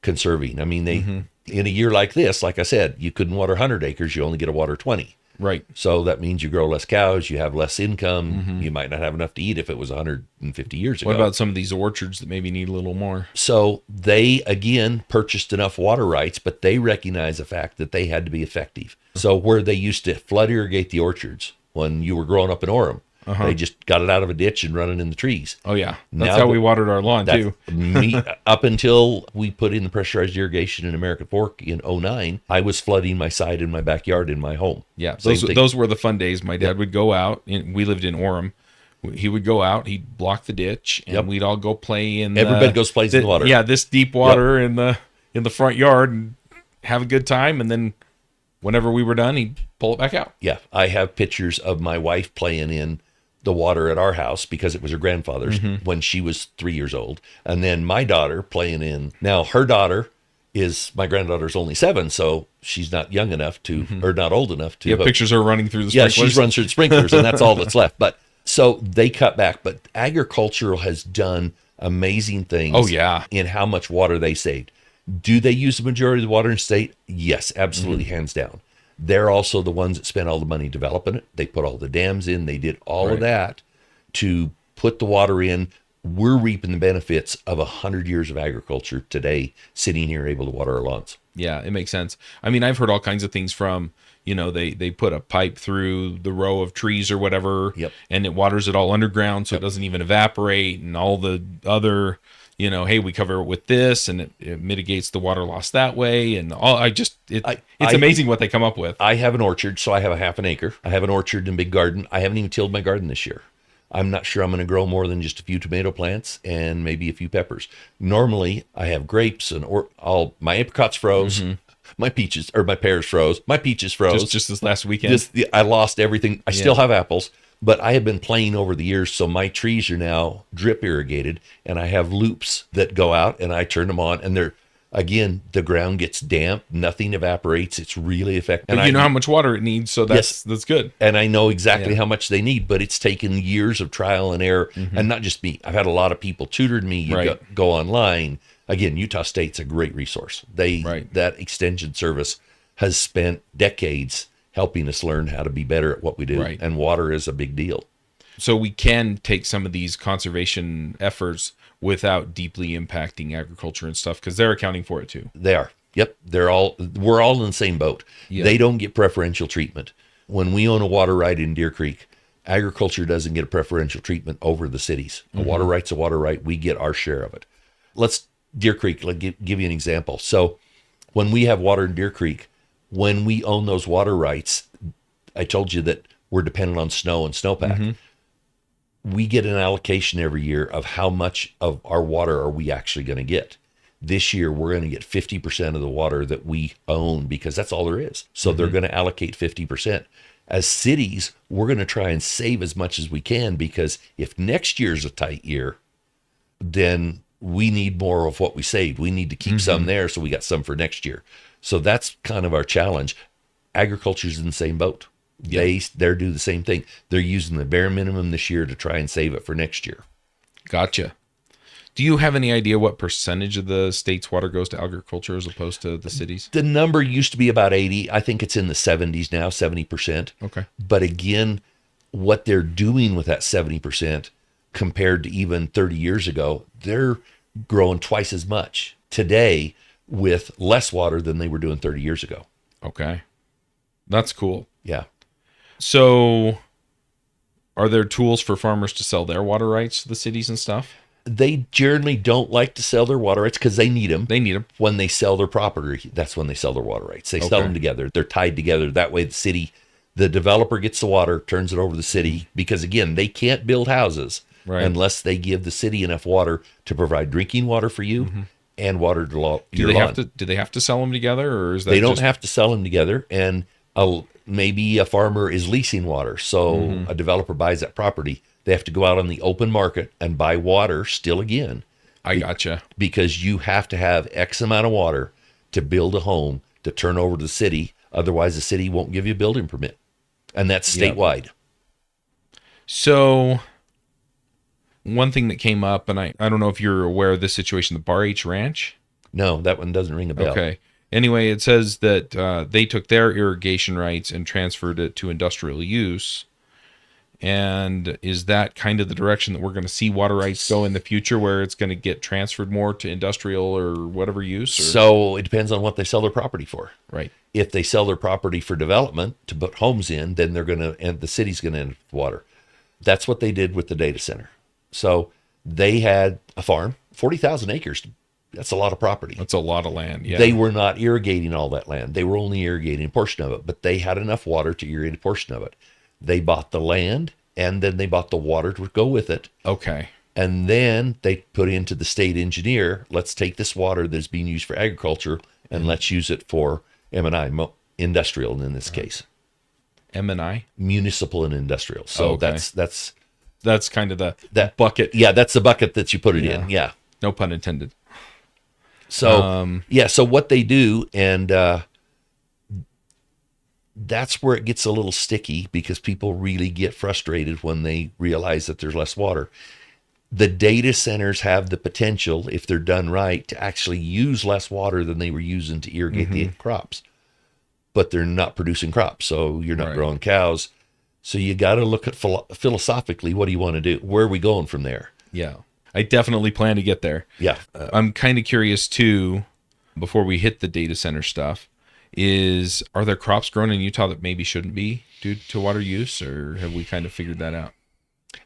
B: conserving. I mean, they in a year like this, like I said, you couldn't water 100 acres. You only get to water 20.
A: Right.
B: So that means you grow less cows, you have less income, you might not have enough to eat if it was 150 years ago.
A: What about some of these orchards that maybe need a little more?
B: So they, again, purchased enough water rights, but they recognize the fact that they had to be effective. So where they used to flood irrigate the orchards when you were growing up in Orem, they just got it out of a ditch and run it in the trees.
A: Oh, yeah. That's how we watered our lawn, too.
B: Up until we put in the pressurized irrigation in American Fork in 2009, I was flooding my side in my backyard in my home.
A: Yeah, those were the fun days. My dad would go out, and we lived in Orem. He would go out, he'd block the ditch, and we'd all go play in
B: Everybody goes plays in the water.
A: Yeah, this deep water in the front yard and have a good time, and then whenever we were done, he'd pull it back out.
B: Yeah, I have pictures of my wife playing in the water at our house because it was her grandfather's when she was 3 years old. And then my daughter playing in. Now, her daughter is, my granddaughter's only 7, so she's not young enough to, or not old enough to.
A: Yeah, pictures are running through the sprinklers.
B: Yeah, she's run through the sprinklers, and that's all that's left. But so they cut back. But agricultural has done amazing things.
A: Oh, yeah.
B: In how much water they saved. Do they use the majority of the water in the state? Yes, absolutely, hands down. They're also the ones that spent all the money developing it. They put all the dams in. They did all of that to put the water in. We're reaping the benefits of 100 years of agriculture today, sitting here able to water our lawns.
A: Yeah, it makes sense. I mean, I've heard all kinds of things from, they put a pipe through the row of trees or whatever, and it waters it all underground, so it doesn't even evaporate, and all the other, hey, we cover it with this, and it mitigates the water loss that way, and all. It's amazing what they come up with.
B: I have an orchard, so I have a half an acre. I have an orchard and big garden. I haven't even tilled my garden this year. I'm not sure I'm going to grow more than just a few tomato plants and maybe a few peppers. Normally, I have grapes and all my apricots froze. My peaches or my pears froze. My peaches froze.
A: Just this last weekend.
B: I lost everything. I still have apples, but I have been playing over the years. So my trees are now drip irrigated, and I have loops that go out, and I turn them on, and they're, again, the ground gets damp. Nothing evaporates. It's really effective.
A: But you know how much water it needs, so that's good.
B: And I know exactly how much they need, but it's taken years of trial and error, and not just me. I've had a lot of people tutored me. You go online. Again, Utah State's a great resource. That extension service has spent decades helping us learn how to be better at what we do, and water is a big deal.
A: So we can take some of these conservation efforts without deeply impacting agriculture and stuff, because they're accounting for it too.
B: They are. Yep. We're all in the same boat. Yep. They don't get preferential treatment. When we own a water right in Deer Creek, agriculture doesn't get a preferential treatment over the cities. A water right's a water right. We get our share of it. Deer Creek, give you an example. So when we have water in Deer Creek, when we own those water rights, I told you that we're dependent on snow and snowpack. We get an allocation every year of how much of our water are we actually going to get. This year, we're going to get 50% of the water that we own because that's all there is. So they're going to allocate 50%. As cities, we're going to try and save as much as we can, because if next year's a tight year, then we need more of what we saved. We need to keep some there, so we got some for next year. So that's kind of our challenge. Agriculture's in the same boat. They do the same thing. They're using the bare minimum this year to try and save it for next year.
A: Gotcha. Do you have any idea what percentage of the state's water goes to agriculture as opposed to the cities?
B: The number used to be about 80. I think it's in the 70s now, 70%.
A: Okay.
B: But again, what they're doing with that 70% compared to even 30 years ago, they're growing twice as much today with less water than they were doing 30 years ago.
A: Okay. That's cool.
B: Yeah.
A: So are there tools for farmers to sell their water rights to the cities and stuff?
B: They generally don't like to sell their water rights because they need them.
A: They need them.
B: When they sell their property, that's when they sell their water rights. They sell them together. They're tied together. That way the developer gets the water, turns it over to the city, because again, they can't build houses unless they give the city enough water to provide drinking water for you and water your lawn.
A: Do they have to sell them together, or is that
B: they don't have to sell them together? And maybe a farmer is leasing water, so a developer buys that property. They have to go out on the open market and buy water still again.
A: I gotcha.
B: Because you have to have X amount of water to build a home to turn over to the city. Otherwise, the city won't give you a building permit. And that's statewide.
A: So one thing that came up, and I don't know if you're aware of this situation, the Bar H Ranch.
B: No, that one doesn't ring a bell.
A: Okay. Anyway, it says that they took their irrigation rights and transferred it to industrial use. And is that kind of the direction that we're going to see water rights go in the future, where it's going to get transferred more to industrial or whatever use? Or?
B: So it depends on what they sell their property for.
A: Right.
B: If they sell their property for development to put homes in, then they're going to, and the city's going to end with water. That's what they did with the data center. So they had a farm, 40,000 acres. That's a lot of property.
A: That's a lot of land. Yeah.
B: They were not irrigating all that land. They were only irrigating a portion of it, but they had enough water to irrigate a portion of it. They bought the land, and then they bought the water to go with it.
A: Okay.
B: And then they put into the state engineer, let's take this water that's being used for agriculture and let's use it for M&I, industrial in this case.
A: M&I?
B: Municipal and industrial. So
A: okay. That's kind of that bucket.
B: Yeah, that's the bucket that you put it in. Yeah.
A: No pun intended.
B: So, so what they do, and that's where it gets a little sticky because people really get frustrated when they realize that there's less water. The data centers have the potential, if they're done right, to actually use less water than they were using to irrigate the crops. But they're not producing crops, so you're not growing cows. So you got to look at philosophically, what do you want to do? Where are we going from there?
A: Yeah, I definitely plan to get there.
B: Yeah.
A: I'm kind of curious too, before we hit the data center stuff, are there crops grown in Utah that maybe shouldn't be due to water use, or have we kind of figured that out?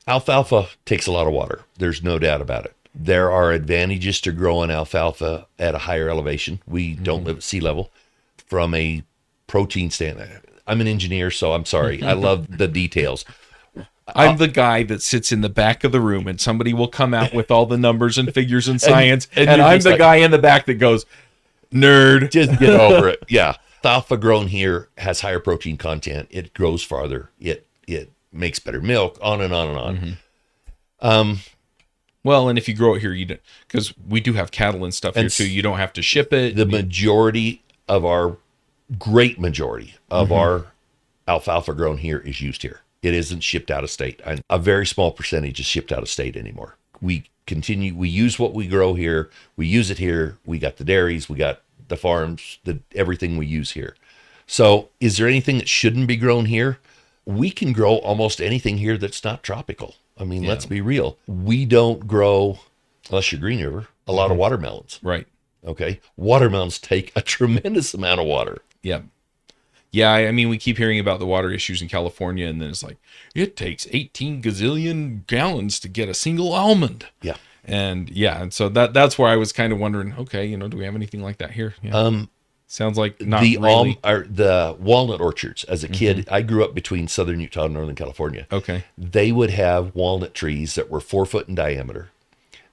B: Alfalfa takes a lot of water. There's no doubt about it. There are advantages to growing alfalfa at a higher elevation. We don't live at sea level. From a protein standpoint, I'm an engineer, so I'm sorry. I love the details.
A: I'm the guy that sits in the back of the room, and somebody will come out with all the numbers and figures and science, and I'm the guy in the back that goes, nerd.
B: Just get over it. Yeah. Alfalfa grown here has higher protein content. It grows farther. It makes better milk, on and on and on.
A: Well, and if you grow it here, because we do have cattle and stuff here too, you don't have to ship it.
B: The great majority of our alfalfa grown here is used here. It isn't shipped out of state. A very small percentage is shipped out of state anymore. We use what we grow here. We use it here. We got the dairies. We got the farms, everything we use here. So is there anything that shouldn't be grown here? We can grow almost anything here that's not tropical. I mean, let's be real. We don't grow, unless you're Green River, a lot of watermelons.
A: Right.
B: Okay. Watermelons take a tremendous amount of water.
A: Yeah. Yeah, I mean, we keep hearing about the water issues in California, and then it's like, it takes 18 gazillion gallons to get a single almond.
B: Yeah.
A: And so that's where I was kind of wondering, okay, do we have anything like that here? Yeah. Sounds like not really.
B: The walnut orchards. As a kid, I grew up between southern Utah and northern California.
A: Okay.
B: They would have walnut trees that were 4 foot in diameter.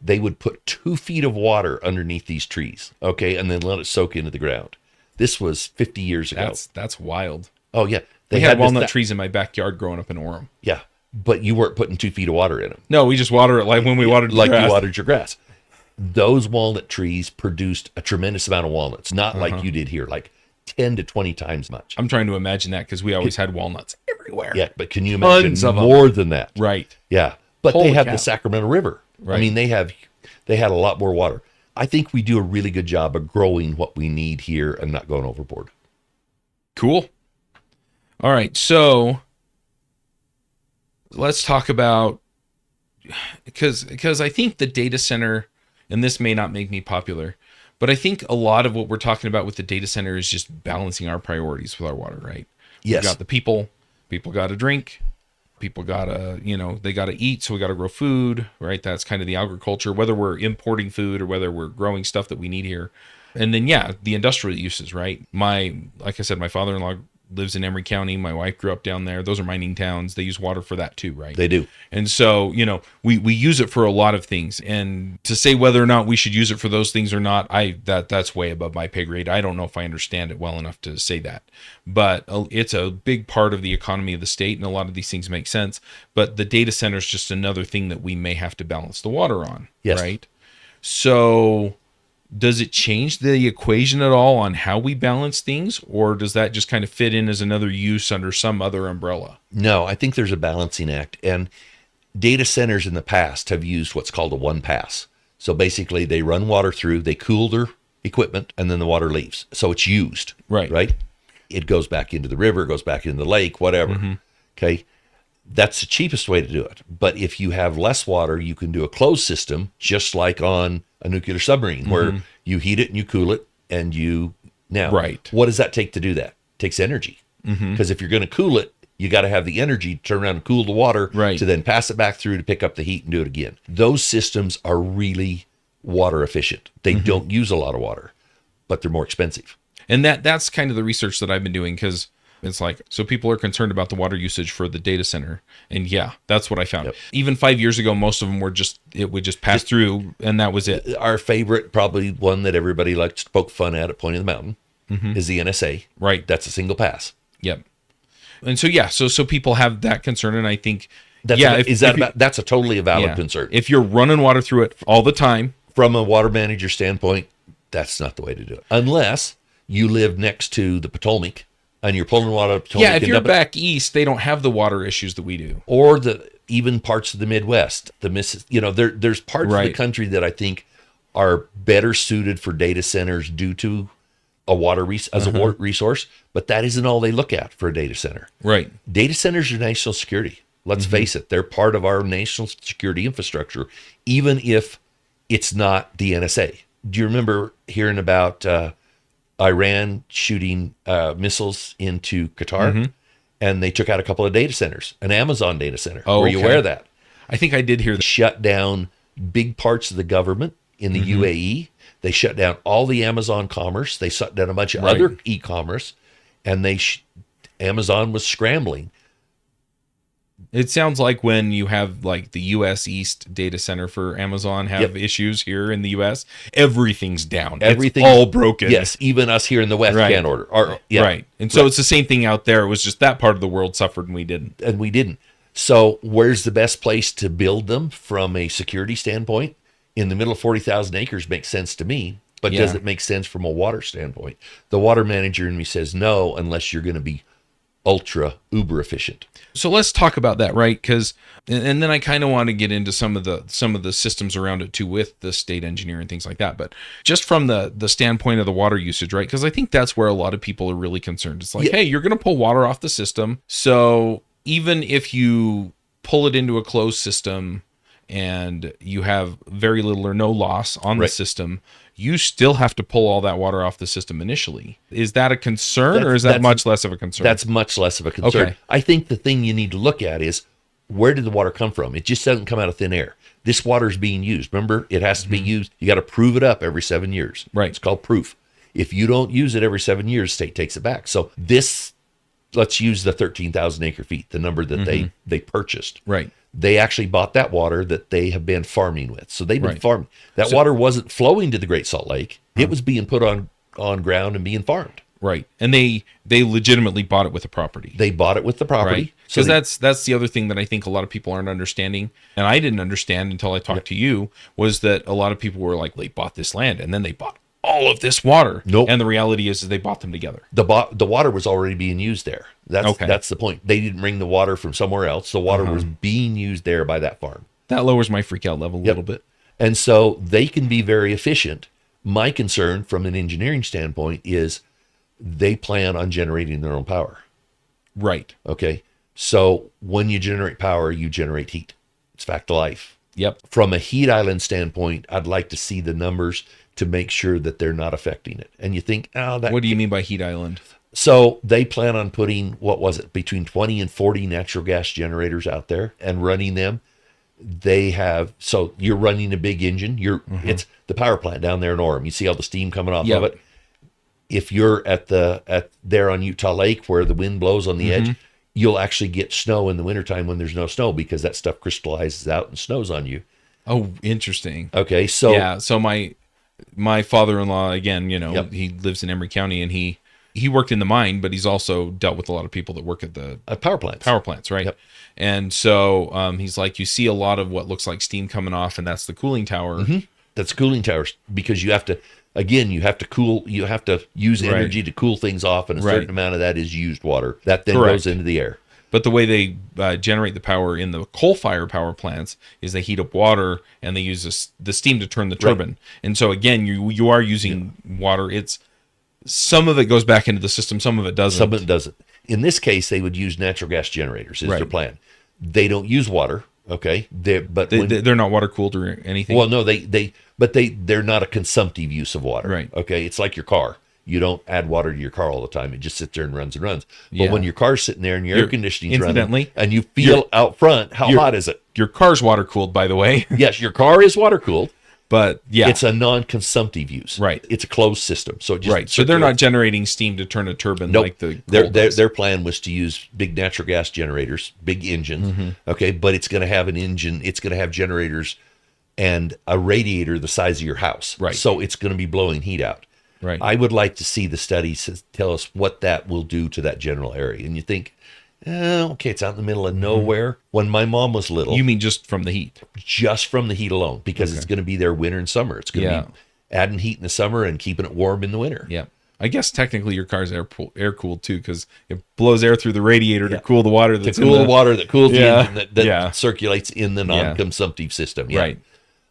B: They would put 2 feet of water underneath these trees, okay, and then let it soak into the ground. This was 50 years ago.
A: That's wild.
B: Oh, yeah.
A: They had walnut trees in my backyard growing up in Orem.
B: Yeah, but you weren't putting 2 feet of water in them.
A: No, we just water it like when we watered
B: like grass. You watered your grass. Those walnut trees produced a tremendous amount of walnuts, not like you did here, like 10 to 20 times much.
A: I'm trying to imagine that because we always had walnuts everywhere.
B: Yeah, but can you imagine more than that?
A: Right.
B: Yeah, but they have the Sacramento River. Right. I mean, they had a lot more water. I think we do a really good job of growing what we need here and not going overboard.
A: Cool. All right, so let's talk about, because I think the data center, and this may not make me popular, but I think a lot of what we're talking about with the data center is just balancing our priorities with our water, right?
B: Yes.
A: We got the people got to drink, people got to, they got to eat, so we got to grow food, right? That's kind of the agriculture, whether we're importing food or whether we're growing stuff that we need here. And then, the industrial uses, right? Like I said, my father-in-law lives in Emery County. My wife grew up down there. Those are mining towns. They use water for that too, right?
B: They do.
A: And so, we use it for a lot of things. And to say whether or not we should use it for those things or not, that's way above my pay grade. I don't know if I understand it well enough to say that. But it's a big part of the economy of the state, and a lot of these things make sense. But the data center is just another thing that we may have to balance the water on,
B: yes.
A: Right? So does it change the equation at all on how we balance things, or does that just kind of fit in as another use under some other umbrella?
B: No, I think there's a balancing act. And data centers in the past have used what's called a one pass. So basically they run water through, they cool their equipment, and then the water leaves. So it's used, right? It goes back into the river, goes back into the lake, whatever. Mm-hmm. Okay. That's the cheapest way to do it. But if you have less water, you can do a closed system, just like on a nuclear submarine, mm-hmm. where you heat it and you cool it, and what does that take to do that? It takes energy. Because if you're going to cool it, you got to have the energy to turn around and cool the water to then pass it back through to pick up the heat and do it again. Those systems are really water efficient. They don't use a lot of water, but they're more expensive.
A: And that's kind of the research that I've been doing, because it's like, so people are concerned about the water usage for the data center. And that's what I found. Yep. Even 5 years ago, most of them it would just pass through, and that was it.
B: Our favorite, probably one that everybody likes to poke fun at Point of the Mountain, is the NSA.
A: Right.
B: That's a single pass.
A: Yep. And so people have that concern, and I think
B: that's a totally valid concern.
A: If you're running water through it all the time,
B: from a water manager standpoint, that's not the way to do it. Unless you live next to the Potomac and you're pulling water up Potomac.
A: Yeah, if you're back east, they don't have the water issues that we do.
B: Or even parts of the Midwest, there's parts of the country that I think are better suited for data centers due to a water water resource, but that isn't all they look at for a data center.
A: Right.
B: Data centers are national security. Let's face it, they're part of our national security infrastructure, even if it's not the NSA. Do you remember hearing about Iran shooting missiles into Qatar? And they took out a couple of data centers, an Amazon data center. Were you aware of that?
A: I think I did hear that.
B: Shut down big parts of the government in the UAE. They shut down all the Amazon commerce. They shut down a bunch of other e-commerce, and Amazon was scrambling.
A: It sounds like when you have like the US East data center for Amazon have issues here in the US, everything's down. Everything's all broken.
B: Yes, even us here in the West can't order.
A: Right. And so it's the same thing out there. It was just that part of the world suffered and we didn't. So where's the best place to build them from a security standpoint? In the middle of 40,000 acres makes sense to me, but does it make sense from a water standpoint? The water manager in me says no, unless you're going to be uber efficient. So let's talk about that, right? Because, and then I kind of want to get into some of the systems around it too, with the state engineer and things like that. But just from the standpoint of the water usage, right? Because I think that's where a lot of people are really concerned. It's like, hey, you're going to pull water off the system. So even if you pull it into a closed system and you have very little or no loss on the system, you still have to pull all that water off the system initially. Is that a concern, or is that much less of a concern?
B: That's much less of a concern. Okay. I think the thing you need to look at is, where did the water come from? It just doesn't come out of thin air. This water is being used. Remember, it has to be used. You got to prove it up every 7 years.
A: Right.
B: It's called proof. If you don't use it every 7 years, state takes it back. So let's use the 13,000 acre feet, the number that they purchased.
A: Right.
B: They actually bought that water that they have been farming with. So they've been farming. That water wasn't flowing to the Great Salt Lake. It was being put on ground and being farmed.
A: Right. And they legitimately bought it with the property.
B: They bought it with the property.
A: Right. Because that's the other thing that I think a lot of people aren't understanding, and I didn't understand until I talked to you, was that a lot of people were like, they bought this land and then they bought all of this water.
B: Nope.
A: And the reality is they bought them together.
B: The water was already being used there. That's the point. They didn't bring the water from somewhere else. The water was being used there by that farm.
A: That lowers my freak out level a little bit.
B: And so they can be very efficient. My concern from an engineering standpoint is they plan on generating their own power.
A: Right.
B: Okay. So when you generate power, you generate heat. It's fact of life.
A: Yep.
B: From a heat island standpoint, I'd like to see the numbers to make sure that they're not affecting it. And you think, what
A: do you mean by heat island?
B: So they plan on putting, between 20 and 40 natural gas generators out there and running them. So you're running a big engine. It's the power plant down there in Orem. You see all the steam coming off of it. if you're at there on Utah Lake where the wind blows on the edge, you'll actually get snow in the wintertime when there's no snow because that stuff crystallizes out and snows on you.
A: Oh, interesting.
B: Okay, so
A: yeah, so my father-in-law, again, he lives in Emory County, and he worked in the mine, but he's also dealt with a lot of people that work at the
B: power
A: plants, right?
B: Yep.
A: And so he's like, you see a lot of what looks like steam coming off, and that's the cooling tower.
B: That's cooling towers, because you have to use energy to cool things off, and a certain amount of that is used water that then goes into the air.
A: But the way they generate the power in the coal-fired power plants is they heat up water and they use the steam to turn the turbine. And so again, you are using water. It's some of it goes back into the system, some of it doesn't.
B: Some of it doesn't. In this case, they would use natural gas generators is their plan. They don't use water. Okay, they're
A: not water cooled or anything.
B: Well, no, they're not a consumptive use of water.
A: Right.
B: Okay, it's like your car. You don't add water to your car all the time. It just sits there and runs and runs. But when your car's sitting there and your air conditioning's running, and you feel out front, how hot is it?
A: Your car's water cooled, by the way.
B: Yes, your car is water cooled.
A: But yeah,
B: it's a non-consumptive use.
A: Right.
B: It's a closed system. So it just
A: So they're not generating steam to turn a turbine like the
B: their plan was to use big natural gas generators, big engines. Okay, but it's going to have an engine. It's going to have generators and a radiator the size of your house.
A: Right.
B: So it's going to be blowing heat out.
A: Right.
B: I would like to see the studies tell us what that will do to that general area. And you think, okay, it's out in the middle of nowhere. When my mom was little.
A: You mean just from the heat?
B: Just from the heat alone, because it's going to be there winter and summer. It's going to be adding heat in the summer and keeping it warm in the winter.
A: Yeah. I guess technically your car's air cooled too, because it blows air through the radiator to cool the water that's
B: water that cools the engine that circulates in the non-consumptive system. Yeah.
A: Right.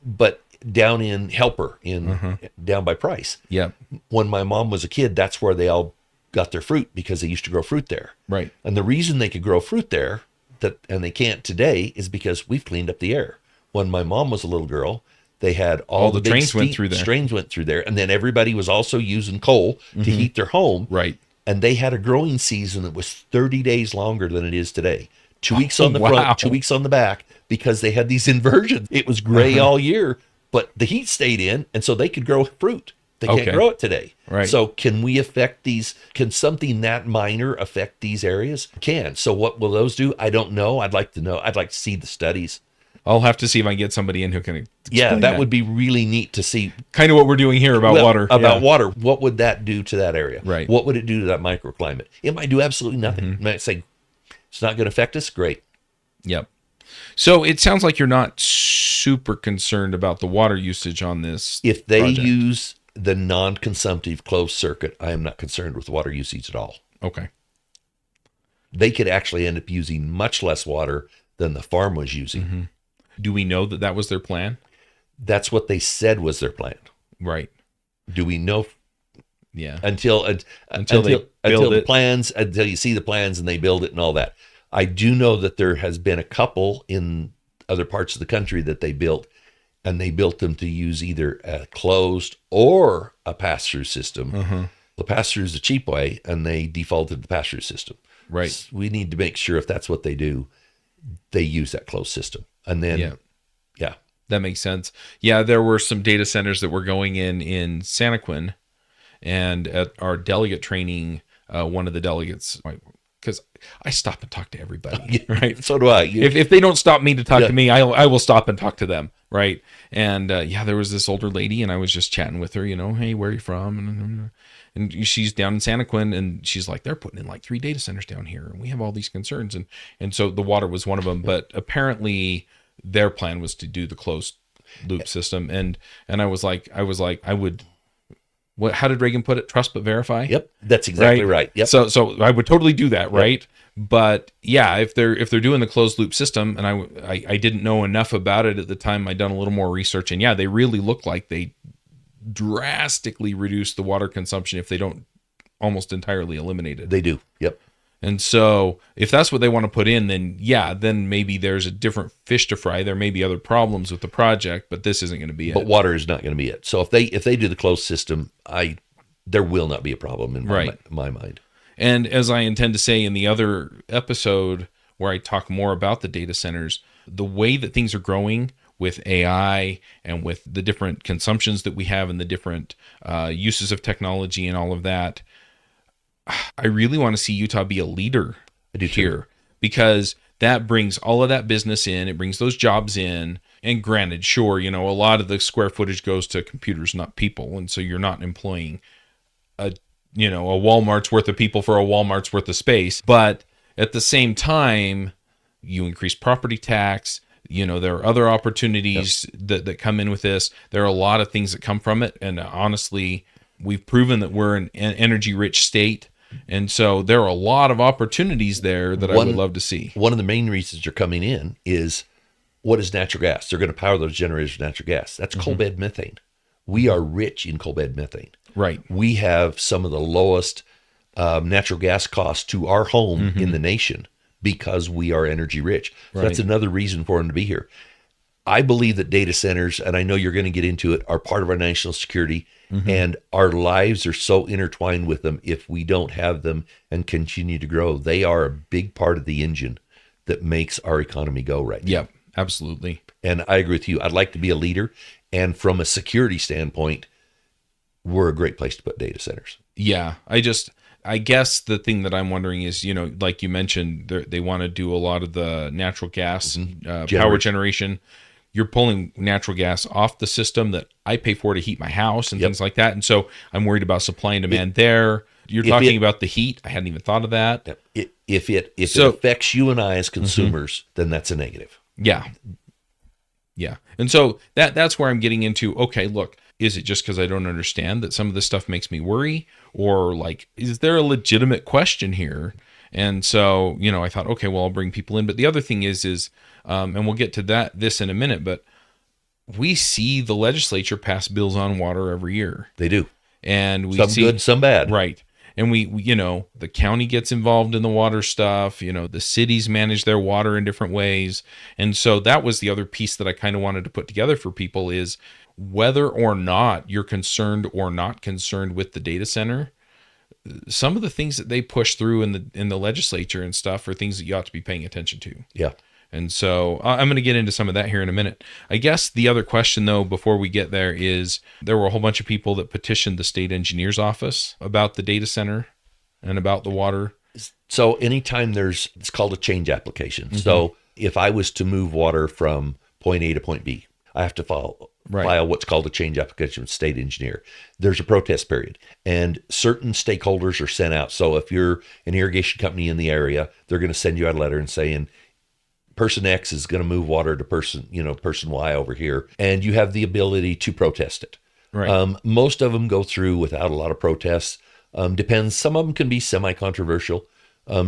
B: But down in Helper, down by Price.
A: Yeah.
B: When my mom was a kid, that's where they all got their fruit, because they used to grow fruit there.
A: Right.
B: And the reason they could grow fruit there and they can't today is because we've cleaned up the air. When my mom was a little girl, they had all the
A: trains went through there.
B: Trains went through there, and then everybody was also using coal to heat their home.
A: Right.
B: And they had a growing season that was 30 days longer than it is today. 2 weeks on the front, 2 weeks on the back, because they had these inversions. It was gray all year, but the heat stayed in, and so they could grow fruit. They can't grow it today.
A: Right.
B: So can we affect these? Can something that minor affect these areas? Can. So what will those do? I don't know. I'd like to know. I'd like to see the studies.
A: I'll have to see if I can get somebody in who can explain
B: that would be really neat to see.
A: Kind of what we're doing here about water.
B: About water. What would that do to that area?
A: Right.
B: What would it do to that microclimate? It might do absolutely nothing. It might say, it's not going to affect us. Great.
A: Yep. So it sounds like you're not super concerned about the water usage on this.
B: If they use the non-consumptive closed circuit, I am not concerned with water usage at all.
A: Okay.
B: They could actually end up using much less water than the farm was using.
A: Do we know that was their plan?
B: That's what they said was their plan.
A: Right.
B: Do we know?
A: Yeah.
B: Until the plans, until you see the plans and they build it and all that. I do know that there has been a couple in other parts of the country that they built, and they built them to use either a closed or a pass-through system. The pass-through is the cheap way, and they defaulted the pass-through system.
A: Right.
B: So we need to make sure if that's what they do, they use that closed system. And then,
A: that makes sense. Yeah, there were some data centers that were going in Santaquin, and at our delegate training, one of the delegates, because I stop and talk to everybody, right?
B: So do I.
A: If they don't stop me to talk to me, I will stop and talk to them, right? And there was this older lady, and I was just chatting with her, hey, where are you from? And she's down in Santaquin, and she's like, they're putting in like 3 data centers down here, and we have all these concerns, and so the water was one of them. But apparently, their plan was to do the closed loop system, and I was like, I would. What? How did Reagan put it? Trust but verify.
B: Yep, that's exactly right. Yep.
A: So I would totally do that, right? But yeah, if they're doing the closed loop system, and I didn't know enough about it at the time, I'd done a little more research, and they really look like they drastically reduce the water consumption if they don't almost entirely eliminate it.
B: They do. Yep.
A: And so if that's what they want to put in, then maybe there's a different fish to fry. There may be other problems with the project, but this isn't going to be it.
B: But water is not going to be it. So if they do the closed system, there will not be a problem in my mind.
A: And as I intend to say in the other episode where I talk more about the data centers, the way that things are growing, with AI and with the different consumptions that we have and the different uses of technology and all of that, I really want to see Utah be a leader here, because that brings all of that business in. It brings those jobs in. And granted, sure, a lot of the square footage goes to computers, not people. And so you're not employing a Walmart's worth of people for a Walmart's worth of space. But at the same time, you increase property tax. There are other opportunities that come in with this. There are a lot of things that come from it. And honestly, we've proven that we're an energy-rich state. And so there are a lot of opportunities there that I would love to see.
B: One of the main reasons you're coming in is, what is natural gas? They're going to power those generators with natural gas. That's coal bed methane. We are rich in coal bed methane.
A: Right.
B: We have some of the lowest natural gas costs to our home in the nation because we are energy rich. So that's another reason for them to be here. I believe that data centers, and I know you're going to get into it, are part of our national security, and our lives are so intertwined with them. If we don't have them and continue to grow, they are a big part of the engine that makes our economy go right now.
A: Yep, absolutely.
B: And I agree with you. I'd like to be a leader. And from a security standpoint, we're a great place to put data centers.
A: Yeah, I guess the thing that I'm wondering is, like you mentioned, they want to do a lot of the natural gas power generation. You're pulling natural gas off the system that I pay for to heat my house and things like that. And so I'm worried about supply and demand there. You're talking about the heat. I hadn't even thought of that.
B: If it affects you and I as consumers, then that's a negative.
A: Yeah. Yeah. And so that's where I'm getting into, okay, look, is it just because I don't understand that some of this stuff makes me worry? Or is there a legitimate question here? And so, I thought, okay, well, I'll bring people in. But the other thing is, and we'll get to this in a minute, but we see the legislature pass bills on water every year.
B: They do.
A: And we
B: some
A: see
B: good, some bad.
A: Right. And we the county gets involved in the water stuff, the cities manage their water in different ways. And so that was the other piece that I kind of wanted to put together for people is whether or not you're concerned or not concerned with the data center, some of the things that they push through in the legislature and stuff are things that you ought to be paying attention to.
B: Yeah.
A: And so I'm going to get into some of that here in a minute. I guess the other question, though, before we get there is there were a whole bunch of people that petitioned the state engineer's office about the data center and about the water.
B: So anytime it's called a change application. So if I was to move water from point A to point B, I have to file what's called a change application with state engineer. There's a protest period, and certain stakeholders are sent out. So if you're an irrigation company in the area, they're going to send you out a letter and saying, person X is going to move water to person Y over here, and you have the ability to protest it.
A: Right.
B: Most of them go through without a lot of protests. Depends. Some of them can be semi-controversial.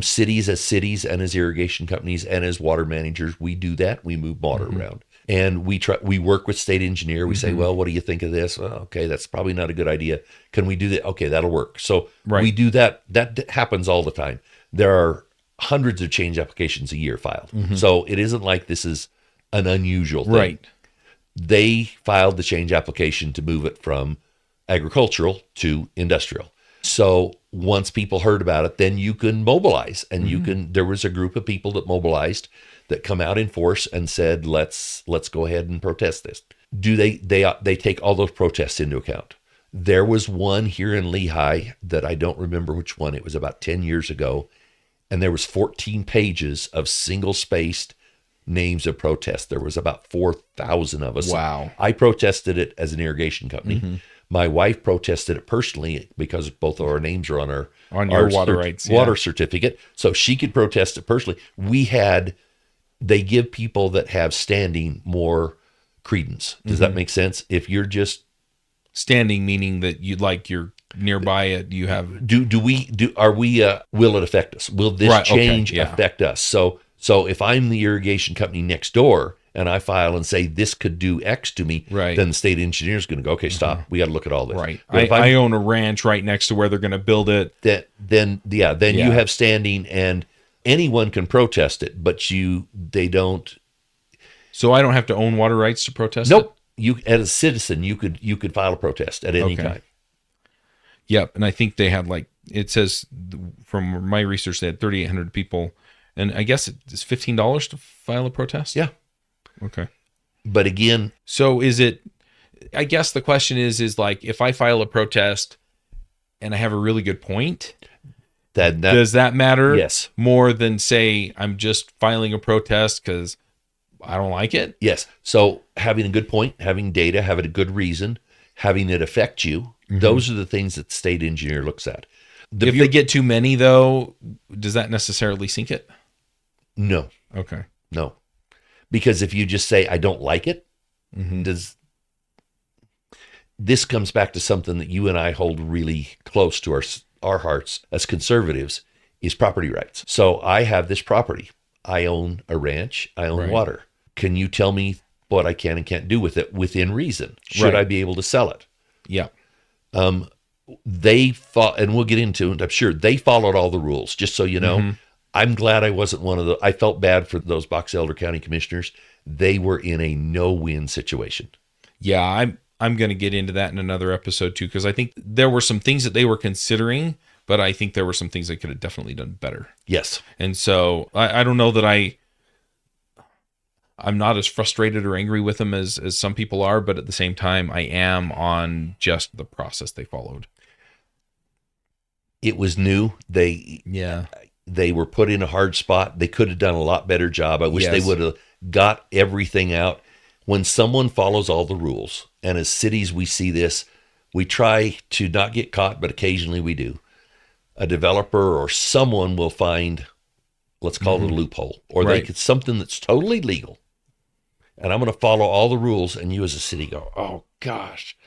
B: Cities and as irrigation companies and as water managers, we do that. We move water around, and we work with state engineer. We say, well, what do you think of this? Well, okay, that's probably not a good idea. Can we do that? Okay, that'll work. So we do that. That happens all the time. There are hundreds of change applications a year filed. So it isn't like this is an unusual thing.
A: Right.
B: They filed the change application to move it from agricultural to industrial. So once people heard about it, then you can mobilize, and there was a group of people that mobilized that come out in force and said, let's go ahead and protest this. They take all those protests into account. There was one here in Lehigh that I don't remember which one. It was about 10 years ago. And there was 14 pages of single-spaced names of protest. There was about 4,000 of us.
A: Wow.
B: I protested it as an irrigation company. My wife protested it personally because both of our names are on our
A: water rights
B: water certificate. So she could protest it personally. They give people that have standing more credence. Does that make sense? If you're just
A: standing, meaning that you're nearby it, you have
B: will it affect us? Will this change affect us? So if I'm the irrigation company next door and I file and say this could do X to me, then the state engineer is going to go, okay, stop. We got to look at all this.
A: Right. I own a ranch right next to where they're going to build it.
B: Then you have standing, and anyone can protest it, but they don't.
A: So I don't have to own water rights to protest
B: it? You, as a citizen, you could file a protest at any time.
A: Yep, and I think they had it says from my research they had 3,800 people, and I guess it's $15 to file a protest.
B: Yeah.
A: Okay.
B: But again,
A: So is it, I guess the question is like, if I file a protest and I have a really good point, does that matter?
B: Yes.
A: More than say I'm just filing a protest because I don't like it?
B: Yes. So having a good point, having data, having a good reason, having it affect you, those are the things that the state engineer looks at.
A: If they get too many, though, does that necessarily sink it?
B: No.
A: Okay.
B: No. Because if you just say, I don't like it, this comes back to something that you and I hold really close to our hearts as conservatives, is property rights. So I have this property. I own a ranch. I own water. Can you tell me what I can and can't do with it within reason? Should I be able to sell it?
A: Yeah.
B: They fought, and we'll get into it, I'm sure they followed all the rules, just so you know. I'm glad I wasn't one of the, I felt bad for those Box Elder County commissioners. They were in a no-win situation.
A: Yeah, I'm going to get into that in another episode too, because I think there were some things that they were considering, but I think there were some things they could have definitely done better.
B: Yes.
A: And so I don't know that I'm not as frustrated or angry with them as some people are, but at the same time, I am on just the process they followed.
B: It was new. They were put in a hard spot. They could have done a lot better job. I wish they would have got everything out. When someone follows all the rules, and as cities we see this, we try to not get caught, but occasionally we do. A developer or someone will find, let's call it a loophole, or they could something that's totally legal. And I'm going to follow all the rules, and you as a city go, oh gosh,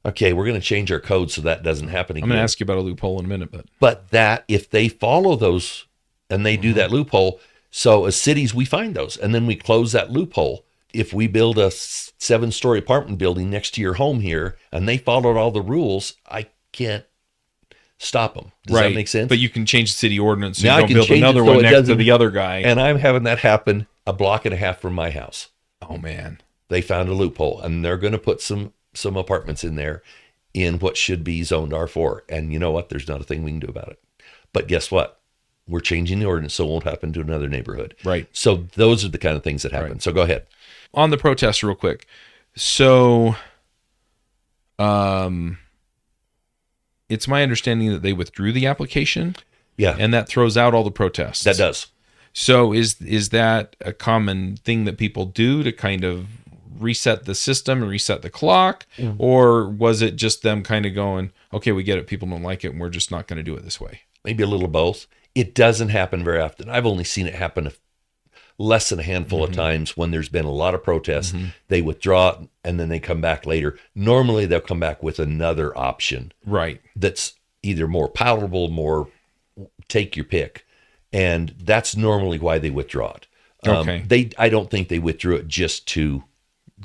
B: okay, we're going to change our code so that doesn't happen again.
A: I'm going to ask you about a loophole in a minute,
B: but that if they follow those and they do that loophole, so as cities we find those, and then we close that loophole. If we build a 7-story apartment building next to your home here, and they followed all the rules, I can't stop them. Does that make sense?
A: But you can change the city ordinance, so you don't build another one next to the other guy.
B: And I'm having that happen a block and a half from my house.
A: Oh man,
B: they found a loophole, and they're going to put some apartments in there in what should be zoned R4. And you know what? There's not a thing we can do about it. But guess what? We're changing the ordinance so it won't happen to another neighborhood.
A: Right.
B: So those are the kind of things that happen. Right. So go ahead.
A: On the protest real quick. So it's my understanding that they withdrew the application.
B: Yeah.
A: And that throws out all the protests.
B: That does.
A: So is that a common thing that people do to kind of reset the system and reset the clock? Or was it just them kind of going, okay, we get it, people don't like it, and we're just not going to do it this way?
B: Maybe a little of both. It doesn't happen very often. I've only seen it happen less than a handful of times when there's been a lot of protests. They withdraw it, and then they come back later. Normally, they'll come back with another option.
A: Right.
B: That's either more palatable, more take your pick. And that's normally why they withdraw it.
A: Okay.
B: I don't think they withdrew it just to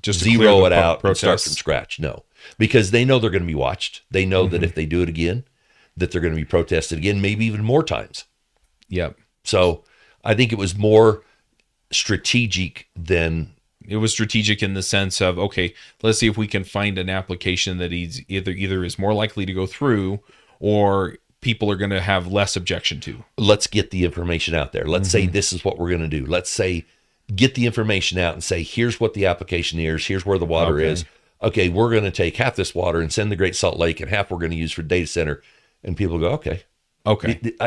A: just
B: zero it out and start from scratch. No, because they know they're going to be watched. They know that if they do it again, that they're going to be protested again, maybe even more times.
A: Yep.
B: So I think it was more strategic than...
A: It was strategic in the sense of, okay, let's see if we can find an application that either is more likely to go through, or people are going to have less objection to.
B: Let's get the information out there. Let's say this is what we're going to do. Let's say get the information out and say, here's what the application is. Here's where the water is. Okay, we're going to take half this water and send to Great Salt Lake, and half we're going to use for data center. And people go, okay.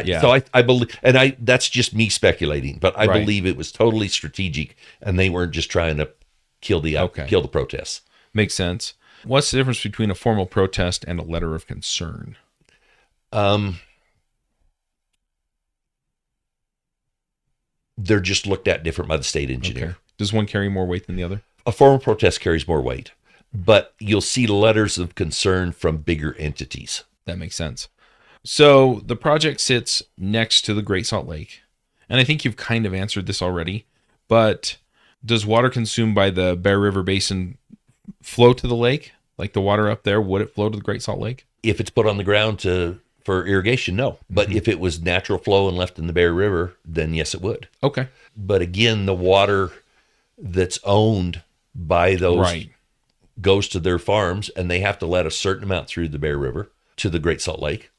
A: Yeah.
B: So I believe, and that's just me speculating, but I believe it was totally strategic, and they weren't just trying to kill the protests.
A: Makes sense. What's the difference between a formal protest and a letter of concern?
B: They're just looked at different by the state engineer.
A: Okay. Does one carry more weight than the other?
B: A formal protest carries more weight, but you'll see letters of concern from bigger entities.
A: That makes sense. So the project sits next to the Great Salt Lake, and I think you've kind of answered this already, but does water consumed by the Bear River Basin flow to the lake? Like the water up there, would it flow to the Great Salt Lake?
B: If it's put on the ground for irrigation, no. But if it was natural flow and left in the Bear River, then yes, it would.
A: Okay.
B: But again, the water that's owned by those goes to their farms, and they have to let a certain amount through the Bear River to the Great Salt Lake.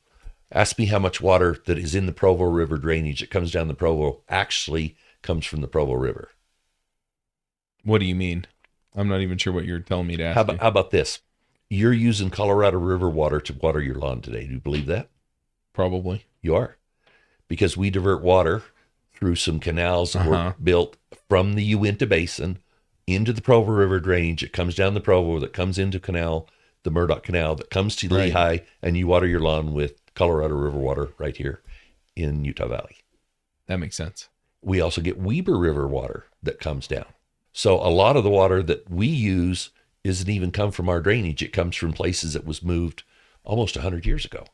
B: Ask me how much water that is in the Provo River drainage that comes down the Provo actually comes from the Provo River.
A: What do you mean? I'm not even sure what you're telling me to ask
B: How about this? You're using Colorado River water to water your lawn today. Do you believe that?
A: Probably.
B: You are. Because we divert water through some canals that were built from the Uinta Basin into the Provo River drainage. It comes down the Provo, that comes into canal, the Murdoch Canal, that comes to Lehigh, and you water your lawn with Colorado River water right here in Utah Valley.
A: That makes sense.
B: We also get Weber River water that comes down. So a lot of the water that we use isn't even come from our drainage. It comes from places that was moved almost 100 years ago.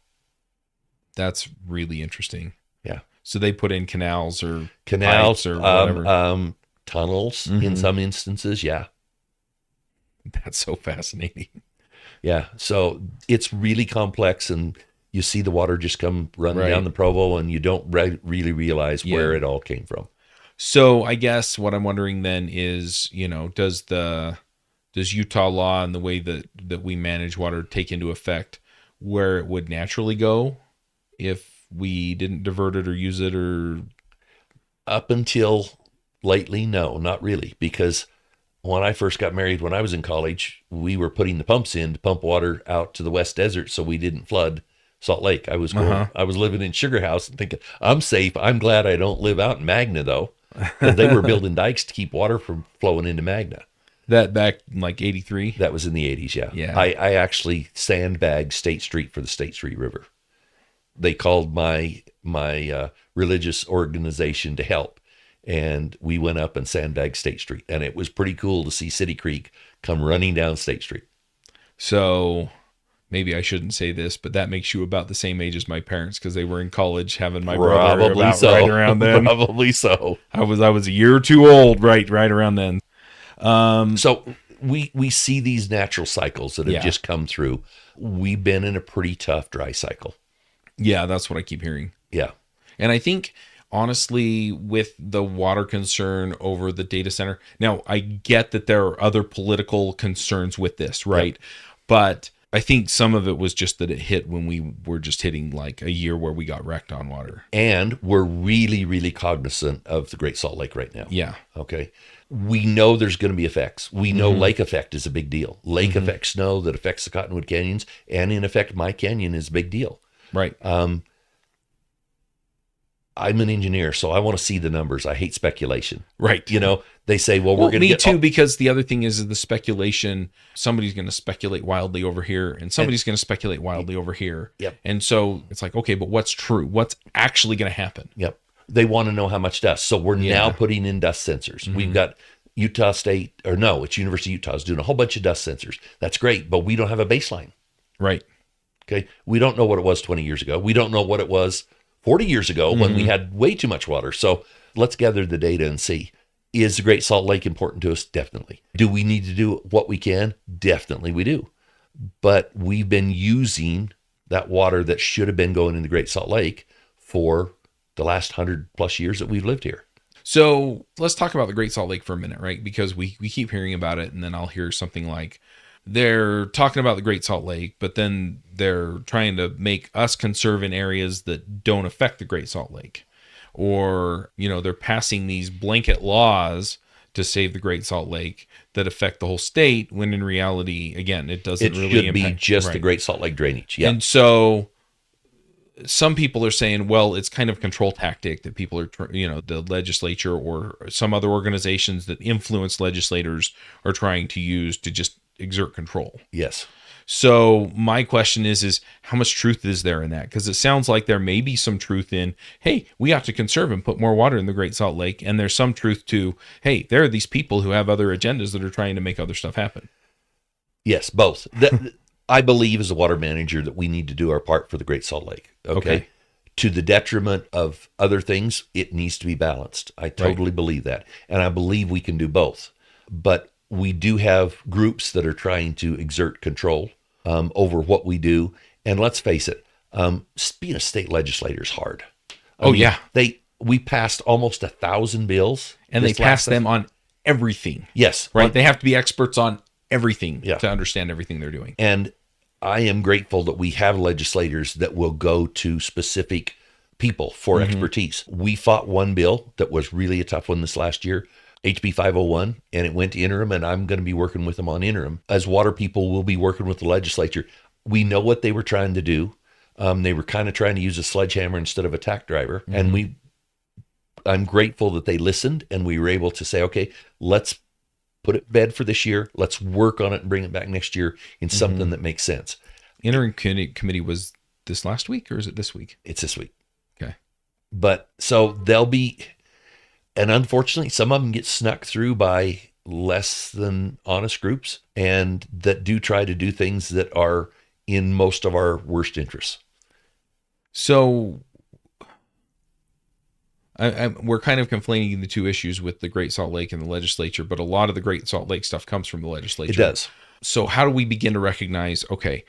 A: That's really interesting.
B: Yeah.
A: So they put in canals or whatever.
B: Tunnels in some instances. Yeah.
A: That's so fascinating.
B: Yeah. So it's really complex, and you see the water just come running down the Provo, and you don't really realize where it all came from.
A: So I guess what I'm wondering then is, does Utah law and the way that we manage water take into effect where it would naturally go if we didn't divert it or use it? Or
B: up until lately, no, not really. Because when I first got married, when I was in college, we were putting the pumps in to pump water out to the West Desert so we didn't flood Salt Lake. I was living in Sugar House and thinking, I'm safe. I'm glad I don't live out in Magna, though, because they were building dikes to keep water from flowing into Magna.
A: That back in like 83?
B: That was in the 80s, yeah.
A: Yeah.
B: I actually sandbagged State Street for the State Street River. They called my religious organization to help, and we went up and sandbagged State Street, and it was pretty cool to see City Creek come running down State Street.
A: So maybe I shouldn't say this, but that makes you about the same age as my parents, because they were in college having my brother about right around then.
B: Probably so.
A: I was a year or two old right around then.
B: So we see these natural cycles that have just come through. We've been in a pretty tough dry cycle.
A: Yeah, that's what I keep hearing.
B: Yeah.
A: And I think, honestly, with the water concern over the data center, now I get that there are other political concerns with this, right? Yep. But I think some of it was just that it hit when we were just hitting like a year where we got wrecked on water.
B: And we're really, really cognizant of the Great Salt Lake right now.
A: Yeah.
B: Okay. We know there's going to be effects. We know lake effect is a big deal. Lake effect snow that affects the Cottonwood Canyons, and in effect, my canyon is a big deal.
A: Right.
B: I'm an engineer, so I want to see the numbers. I hate speculation.
A: Right.
B: They say, well, we're going to get...
A: Me too, because the other thing is the speculation. Somebody's going to speculate wildly over here, and somebody's going to speculate wildly over here.
B: Yep.
A: And so it's like, okay, but what's true? What's actually going to happen?
B: Yep. They want to know how much dust. So we're now putting in dust sensors. We've got Utah State, it's University of Utah is doing a whole bunch of dust sensors. That's great, but we don't have a baseline.
A: Right.
B: Okay. We don't know what it was 20 years ago. We don't know what it was 40 years ago when we had way too much water. So let's gather the data and see. Is the Great Salt Lake important to us? Definitely. Do we need to do what we can? Definitely we do. But we've been using that water that should have been going in the Great Salt Lake for the last 100 plus years that we've lived here.
A: So let's talk about the Great Salt Lake for a minute, right? Because we keep hearing about it, and then I'll hear something like, they're talking about the Great Salt Lake, but then they're trying to make us conserve in areas that don't affect the Great Salt Lake. Or, they're passing these blanket laws to save the Great Salt Lake that affect the whole state, when in reality, again, it doesn't really impact. It should
B: be just the Great Salt Lake drainage. Yeah.
A: And so some people are saying, well, it's kind of a control tactic that people are, the legislature or some other organizations that influence legislators are trying to use to just exert control.
B: Yes.
A: So my question is how much truth is there in that? Because it sounds like there may be some truth in, hey, we have to conserve and put more water in the Great Salt Lake. And there's some truth to, hey, there are these people who have other agendas that are trying to make other stuff happen.
B: Yes, both. I believe as a water manager that we need to do our part for the Great Salt Lake. Okay. To the detriment of other things, it needs to be balanced. I totally believe that. And I believe we can do both. But we do have groups that are trying to exert control over what we do. And let's face it, being a state legislator is hard. I mean, we passed almost 1,000 bills.
A: And they passed them on everything.
B: Yes.
A: Right. They have to be experts on everything to understand everything they're doing.
B: And I am grateful that we have legislators that will go to specific people for expertise. We fought one bill that was really a tough one this last year. HB 501, and it went to interim, and I'm going to be working with them on interim. As water people, we'll be working with the legislature. We know what they were trying to do. They were kind of trying to use a sledgehammer instead of a tack driver. And I'm grateful that they listened, and we were able to say, okay, let's put it to bed for this year. Let's work on it and bring it back next year in something that makes sense.
A: Interim committee was this last week, or is it this week?
B: It's this week.
A: Okay.
B: But so they'll be, and unfortunately, some of them get snuck through by less than honest groups, and that do try to do things that are in most of our worst interests.
A: So we're kind of conflating the two issues with the Great Salt Lake and the legislature, but a lot of the Great Salt Lake stuff comes from the legislature.
B: It does.
A: So how do we begin to recognize, okay,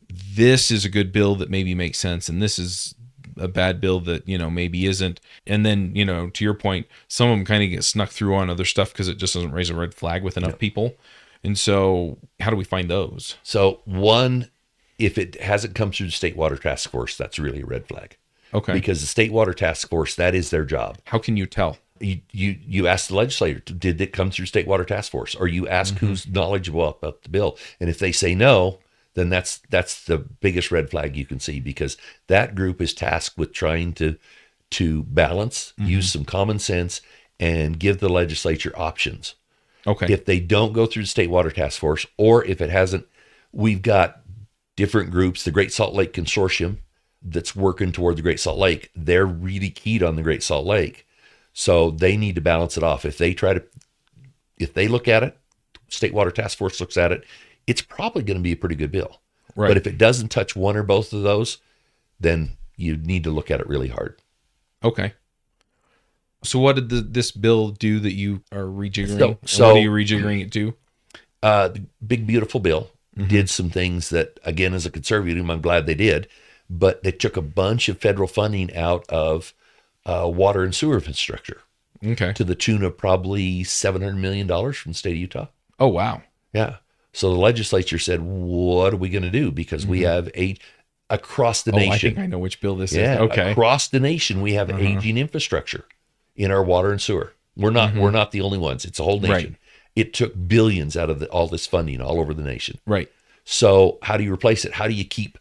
A: this is a good bill that maybe makes sense, and this is a bad bill that, maybe isn't. And then, to your point, some of them kind of get snuck through on other stuff because it just doesn't raise a red flag with enough people. And so how do we find those?
B: So one, if it hasn't come through the State Water Task Force, that's really a red flag.
A: Okay.
B: Because the State Water Task Force, that is their job.
A: How can you tell?
B: You ask the legislator, did it come through State Water Task Force? Or you ask who's knowledgeable about the bill. And if they say no, then that's the biggest red flag you can see, because that group is tasked with trying to balance, use some common sense, and give the legislature options.
A: Okay.
B: If they don't go through the State Water Task Force, or if it hasn't, we've got different groups, the Great Salt Lake Consortium that's working toward the Great Salt Lake. They're really keyed on the Great Salt Lake. So they need to balance it off. If they look at it, State Water Task Force looks at it, it's probably going to be a pretty good bill.
A: Right.
B: But if it doesn't touch one or both of those, then you need to look at it really hard.
A: Okay. So what did this bill do that you are rejiggering?
B: So
A: what are you rejiggering it to?
B: The big, beautiful bill did some things that, again, as a conservative, I'm glad they did, but they took a bunch of federal funding out of water and sewer infrastructure.
A: Okay.
B: To the tune of probably $700 million from the state of Utah.
A: Oh, wow.
B: Yeah. So the legislature said, what are we going to do? Because we have across the nation.
A: I think I know which bill this is.
B: Okay. Across the nation, we have aging infrastructure in our water and sewer. We're not the only ones. It's a whole nation.
A: Right.
B: It took billions out of all this funding all over the nation.
A: Right.
B: So how do you replace it? How do you keep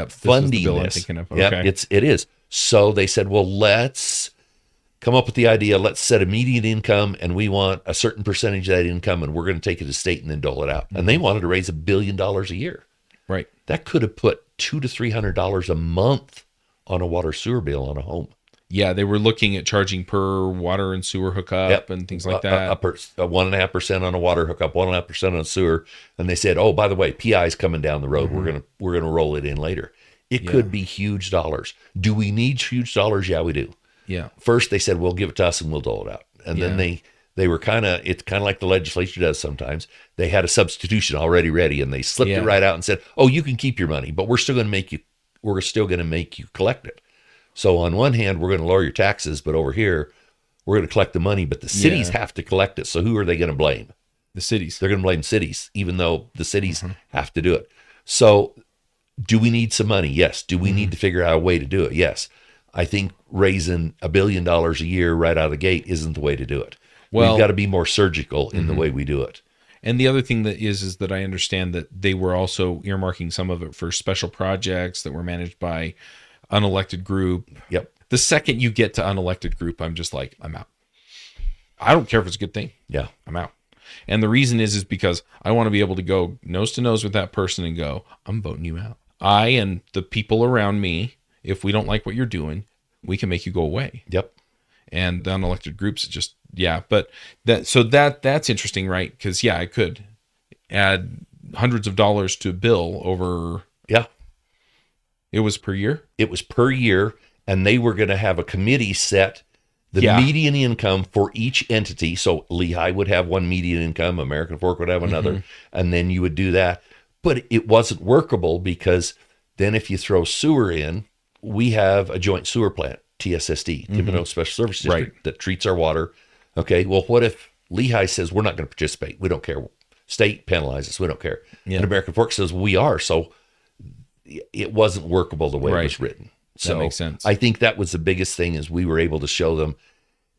B: funding
A: bill
B: this?
A: I'm thinking of. Okay.
B: Yep, it is. So they said, well, let's come up with the idea. Let's set a median income, and we want a certain percentage of that income, and we're going to take it to state and then dole it out. And they wanted to raise $1 billion a year.
A: Right.
B: That could have put $200 to $300 a month on a water sewer bill on a home.
A: Yeah, they were looking at charging per water and sewer hookup and things like that.
B: A 1.5% on a water hookup, 1.5% on a sewer, and they said, "Oh, by the way, PI is coming down the road. We're gonna roll it in later." It could be huge dollars. Do we need huge dollars? Yeah, we do.
A: Yeah.
B: First, they said, "Well, give it to us and we'll dole it out," and then they were it's kind of like the legislature does sometimes. They had a substitution already ready, and they slipped it right out and said, "Oh, you can keep your money, but we're still going to make you collect it." So on one hand, we're going to lower your taxes, but over here, we're going to collect the money, but the cities have to collect it. So who are they going to blame?
A: The cities.
B: They're going to blame cities, even though the cities have to do it. So do we need some money? Yes. Do we need to figure out a way to do it? Yes. I think raising $1 billion a year right out of the gate isn't the way to do it. Well, we've got to be more surgical in the way we do it.
A: And the other thing that is that I understand that they were also earmarking some of it for special projects that were managed by unelected group.
B: Yep.
A: The second you get to unelected group, I'm just like, I'm out. I don't care if it's a good thing.
B: Yeah.
A: I'm out. And the reason is because I want to be able to go nose to nose with that person and go, I'm voting you out. I and the people around me, if we don't like what you're doing, we can make you go away.
B: Yep.
A: And the unelected groups, just, but that's interesting, right? Because, I could add hundreds of dollars to a bill over.
B: Yeah.
A: It was per year?
B: It was per year, and they were going to have a committee set the median income for each entity. So Lehigh would have one median income, American Fork would have another, and then you would do that. But it wasn't workable because then if you throw sewer in, we have a joint sewer plant, TSSD, Thibodeau Special Service District, that treats our water. Okay, well, what if Lehigh says, we're not going to participate? We don't care. State penalizes, we don't care. And American Fork says, we are. So it wasn't workable the way it was written. So
A: that makes sense.
B: I think that was the biggest thing is we were able to show them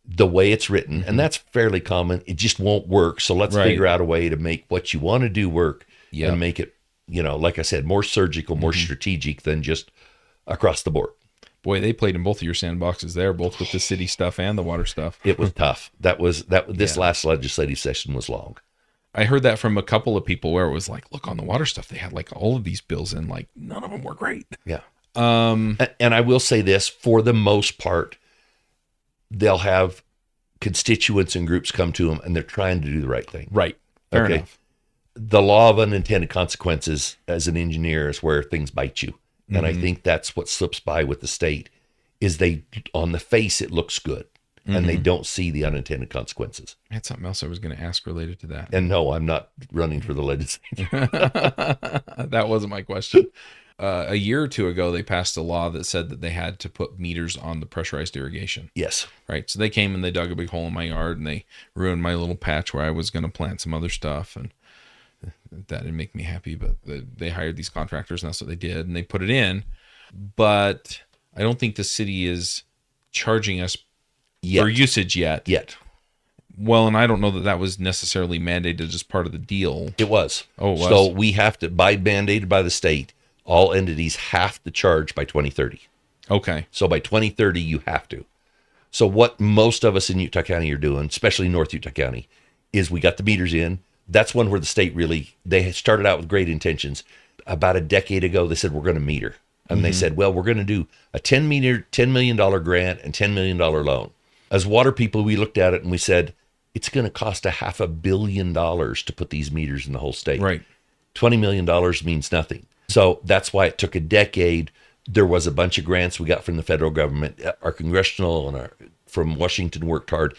B: the way it's written, and that's fairly common. It just won't work. So let's figure out a way to make what you want to do work and make it, like I said, more surgical, more strategic than just across the board.
A: Boy, they played in both of your sandboxes there, both with the city stuff and the water stuff.
B: It was tough. This last legislative session was long.
A: I heard that from a couple of people where it was like, look, on the water stuff, they had like all of these bills in, like none of them were great.
B: Yeah. And I will say this, for the most part, they'll have constituents and groups come to them and they're trying to do the right thing.
A: Right. Fair enough.
B: The law of unintended consequences as an engineer is where things bite you. And I think that's what slips by with the state is they, on the face, it looks good and they don't see the unintended consequences.
A: I had something else I was going to ask related to that.
B: And no, I'm not running for the legislature.
A: That wasn't my question. A year or two ago, they passed a law that said that they had to put meters on the pressurized irrigation.
B: Yes.
A: Right. So they came and they dug a big hole in my yard and they ruined my little patch where I was going to plant some other stuff. And that didn't make me happy, but they hired these contractors and that's what they did. And they put it in. But I don't think the city is charging us for usage yet. Well, and I don't know that that was necessarily mandated as part of the deal.
B: It was.
A: Oh, it was.
B: So we have to, mandated by the state, all entities have to charge by 2030.
A: Okay.
B: So by 2030, you have to. So what most of us in Utah County are doing, especially North Utah County, is we got the meters in. That's one where the state they started out with great intentions. About a decade ago, they said, we're going to meter. And they said, well, we're going to do a $10 million grant and $10 million loan. As water people, we looked at it and we said, it's going to cost $500 million to put these meters in the whole state.
A: Right.
B: $20 million means nothing. So that's why it took a decade. There was a bunch of grants we got from the federal government. Our congressional and from Washington worked hard.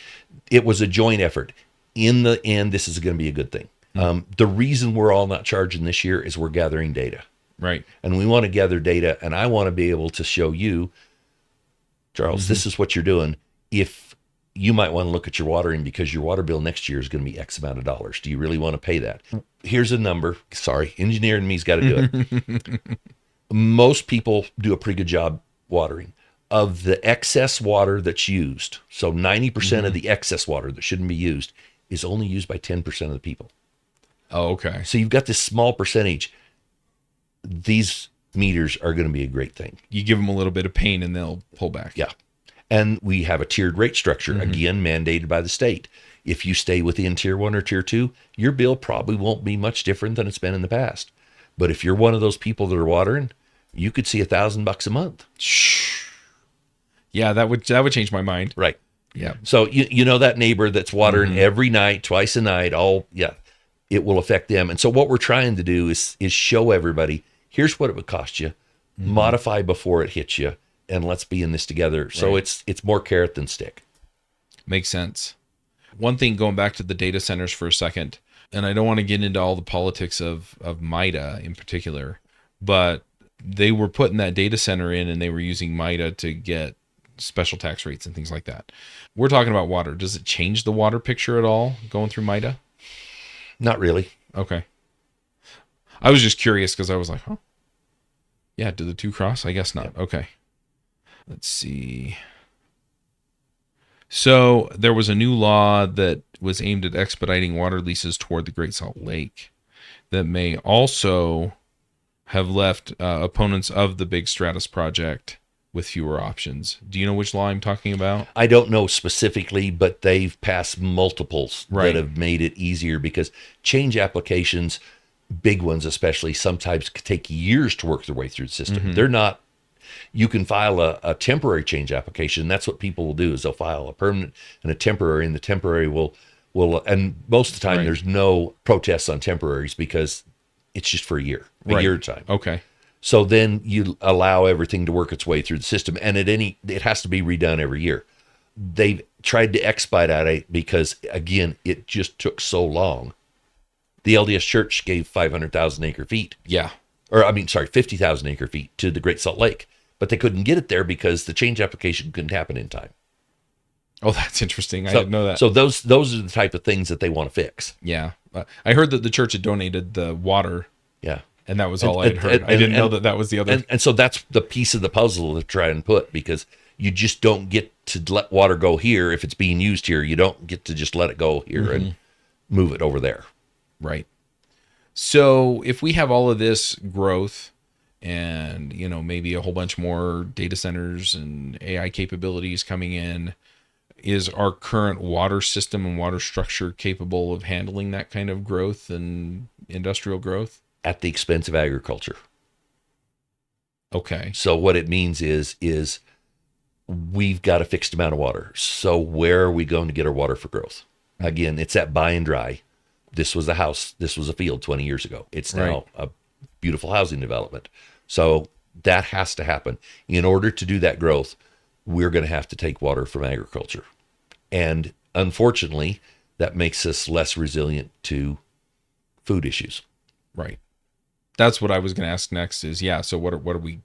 B: It was a joint effort. In the end, this is going to be a good thing. The reason we're all not charging this year is we're gathering data.
A: Right.
B: And we want to gather data, and I want to be able to show you, Charles, this is what you're doing. If you might want to look at your watering because your water bill next year is going to be X amount of dollars. Do you really want to pay that? Here's a number. Sorry, engineer and me's got to do it. Most people do a pretty good job watering. Of the excess water that's used, so 90% of the excess water that shouldn't be used is only used by 10% of the people.
A: Oh, okay.
B: So you've got this small percentage. These meters are going to be a great thing.
A: You give them a little bit of pain and they'll pull back.
B: Yeah. And we have a tiered rate structure, again, mandated by the state. If you stay within tier 1 or tier 2, your bill probably won't be much different than it's been in the past. But if you're one of those people that are watering, you could see $1,000 a month.
A: Yeah, that would change my mind.
B: Right.
A: Yeah.
B: So you know that neighbor that's watering every night, twice a night, it will affect them. And so what we're trying to do is show everybody, here's what it would cost you. Modify before it hits you, and let's be in this together. So it's more carrot than stick.
A: Makes sense. One thing, going back to the data centers for a second, and I don't want to get into all the politics of MIDA in particular, but they were putting that data center in and they were using MIDA to get special tax rates and things like that. We're talking about water. Does it change the water picture at all going through MIDA?
B: Not really.
A: Okay. I was just curious because I was like, huh? Yeah, do the two cross? I guess not. Yeah. Okay. Let's see. So there was a new law that was aimed at expediting water leases toward the Great Salt Lake that may also have left opponents of the Big Stratus project with fewer options. Do you know which law I'm talking about?
B: I don't know specifically, but they've passed multiples
A: that
B: have made it easier because change applications, big ones especially, sometimes take years to work their way through the system. They're not, you can file a temporary change application. That's what people will do is they'll file a permanent and a temporary, and the temporary will and most of the time there's no protests on temporaries because it's just for a year time.
A: Okay.
B: So then you allow everything to work its way through the system, and it has to be redone every year. They've tried to expedite it because, again, it just took so long. The LDS Church gave 500,000 acre feet.
A: Yeah.
B: 50,000 acre feet to the Great Salt Lake, but they couldn't get it there because the change application couldn't happen in time.
A: Oh, that's interesting. I didn't know that.
B: So those are the type of things that they want to fix.
A: Yeah. I heard that the church had donated the water.
B: Yeah.
A: And that was all I had heard. I didn't know that was the other.
B: And so that's the piece of the puzzle to try and put, because you just don't get to let water go here if it's being used here. You don't get to just let it go here and move it over there.
A: Right. So if we have all of this growth and, maybe a whole bunch more data centers and AI capabilities coming in, is our current water system and water structure capable of handling that kind of growth and industrial growth?
B: At the expense of agriculture.
A: Okay.
B: So what it means is we've got a fixed amount of water. So where are we going to get our water for growth? Again, it's that buy and dry. This was a house. This was a field 20 years ago. It's now a beautiful housing development. So that has to happen. In order to do that growth, we're going to have to take water from agriculture. And unfortunately, that makes us less resilient to food issues.
A: Right. That's what I was going to ask next is, so what are we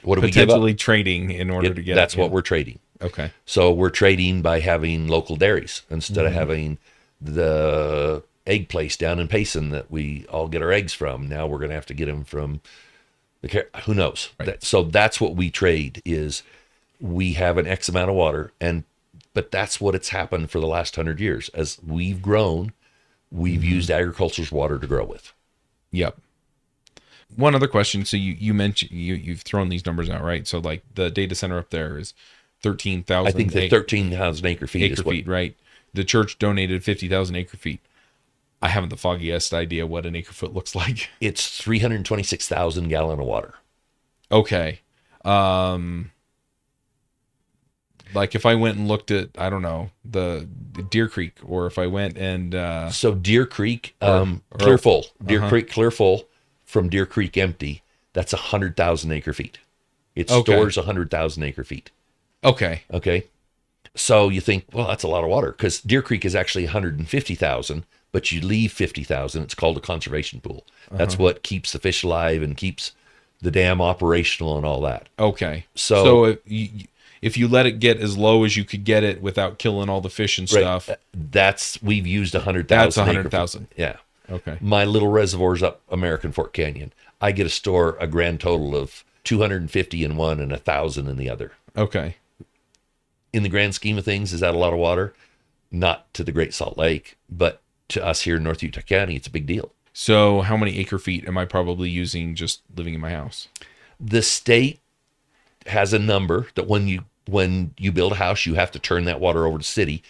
B: potentially
A: trading in order to get
B: that's what we're trading.
A: Okay.
B: So we're trading by having local dairies instead of having the egg place down in Payson that we all get our eggs from. Now we're going to have to get them from who knows?
A: Right.
B: So that's what we trade is we have an X amount of water, but that's what it's happened for the last 100 years. As we've grown, we've used agriculture's water to grow with.
A: Yep. One other question. So you mentioned you've thrown these numbers out, right? So like the data center up there is 13,000.
B: I think the 13,000 acre feet
A: right? The church donated 50,000 acre feet. I haven't the foggiest idea what an acre foot looks like.
B: It's 326,000 gallon of water.
A: Okay. Like if I went and looked at, I don't know, the Deer Creek, or if I went and
B: so Deer Creek clear full. Deer Creek clear full from Deer Creek empty, that's 100,000 acre feet. It stores 100,000 acre feet.
A: Okay.
B: So you think, well, that's a lot of water, because Deer Creek is actually 150,000, but you leave 50,000. It's called a conservation pool. That's what keeps the fish alive and keeps the dam operational and all that.
A: Okay. So if you let it get as low as you could get it without killing all the fish and stuff.
B: We've used 100,000.
A: That's 100,000.
B: Yeah.
A: Okay.
B: My little reservoirs up American Fork Canyon, I get to store a grand total of 250 in one and 1,000 in the other.
A: Okay.
B: In the grand scheme of things, is that a lot of water? Not to the Great Salt Lake, but to us here in North Utah County, it's a big deal.
A: So how many acre feet am I probably using just living in my house?
B: The state has a number that when you build a house, you have to turn that water over to city.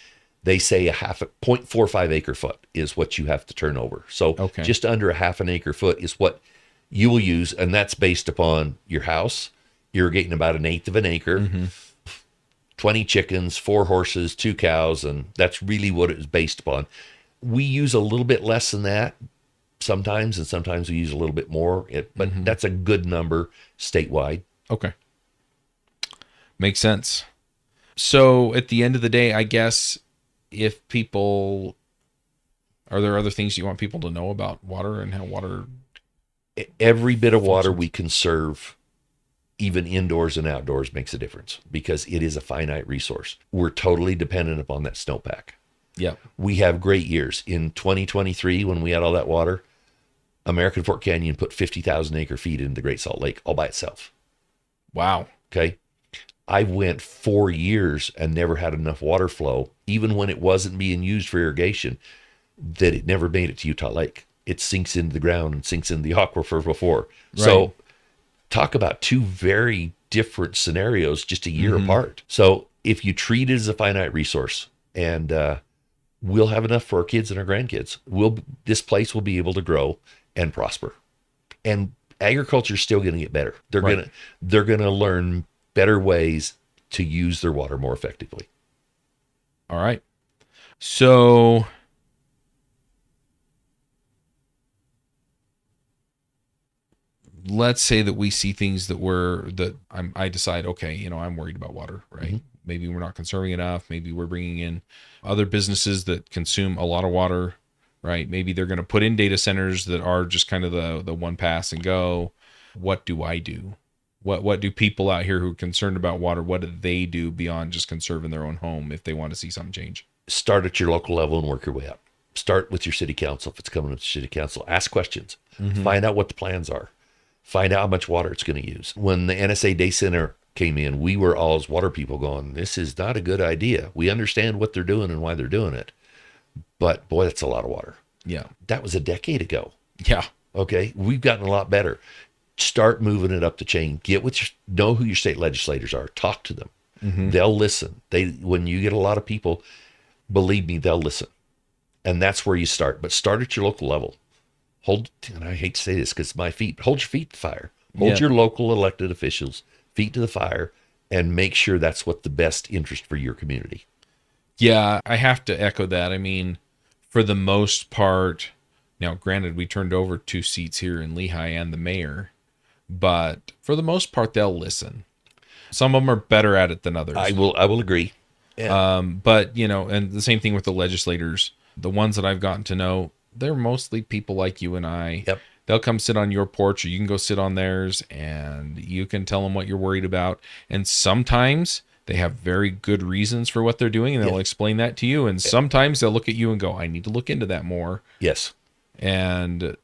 B: They say a 0.45 acre foot is what you have to turn over. So just under a half an acre foot is what you will use. And that's based upon your house, irrigating about 1/8 of an acre, 20 chickens, 4 horses, 2 cows. And that's really what it is based upon. We use a little bit less than that sometimes, and sometimes we use a little bit more, but that's a good number statewide.
A: Okay. Makes sense. So at the end of the day, I guess are there other things you want people to know about water and how water?
B: Every bit of water we conserve, even indoors and outdoors, makes a difference because it is a finite resource. We're totally dependent upon that snowpack.
A: Yeah.
B: We have great years. In 2023, when we had all that water, American Fork Canyon put 50,000 acre feet into the Great Salt Lake all by itself.
A: Wow.
B: Okay. I went 4 years and never had enough water flow, even when it wasn't being used for irrigation, that it never made it to Utah Lake. It sinks into the ground and sinks into the aquifer before. Right. So talk about two very different scenarios just a year apart. So if you treat it as a finite resource, and we'll have enough for our kids and our grandkids, this place will be able to grow and prosper. And agriculture is still going to get better. They're going to learn better ways to use their water more effectively.
A: All right. So let's say that we see things I decide, okay, I'm worried about water, right? Maybe we're not conserving enough. Maybe we're bringing in other businesses that consume a lot of water, right? Maybe they're going to put in data centers that are just kind of the one pass and go. What do I do? What do people out here who are concerned about water, what do they do beyond just conserving their own home if they want to see something change?
B: Start at your local level and work your way up. Start with your city council. If it's coming with the city council, ask questions. Find out what the plans are. Find out how much water it's going to use. When the NSA Day Center came in, we were all as water people going, this is not a good idea. We understand what they're doing and why they're doing it. But boy, that's a lot of water.
A: Yeah.
B: That was a decade ago.
A: Yeah.
B: Okay. We've gotten a lot better. Start moving it up the chain. Know who your state legislators are. Talk to them. Mm-hmm. They'll listen. When you get a lot of people, believe me, they'll listen. And that's where you start. But start at your local level. And I hate to say this because it's my feet, hold your feet to the fire. Hold your local elected officials' feet to the fire and make sure that's what the best interest for your community.
A: Yeah, I have to echo that. I mean, for the most part, now granted, we turned over 2 seats here in Lehigh and the mayor, but for the most part, they'll listen. Some of them are better at it than others.
B: I will agree.
A: Yeah. But, and the same thing with the legislators. The ones that I've gotten to know, they're mostly people like you and I.
B: Yep.
A: They'll come sit on your porch, or you can go sit on theirs, and you can tell them what you're worried about. And sometimes they have very good reasons for what they're doing, and they'll explain that to you. And sometimes they'll look at you and go, I need to look into that more.
B: Yes.
A: And,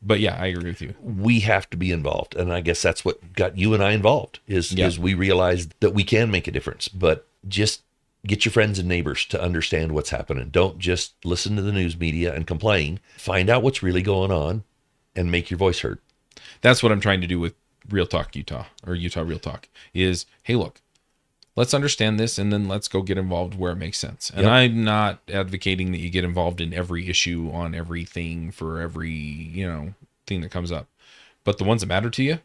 A: but yeah, I agree with you.
B: We have to be involved. And I guess that's what got you and I involved is we realized that we can make a difference. But just get your friends and neighbors to understand what's happening. Don't just listen to the news media and complain. Find out what's really going on and make your voice heard.
A: That's what I'm trying to do with Real Talk Utah, or Utah Real Talk, is, hey, look, let's understand this, and then let's go get involved where it makes sense. And I'm not advocating that you get involved in every issue on everything for every, thing that comes up. But the ones that matter to you,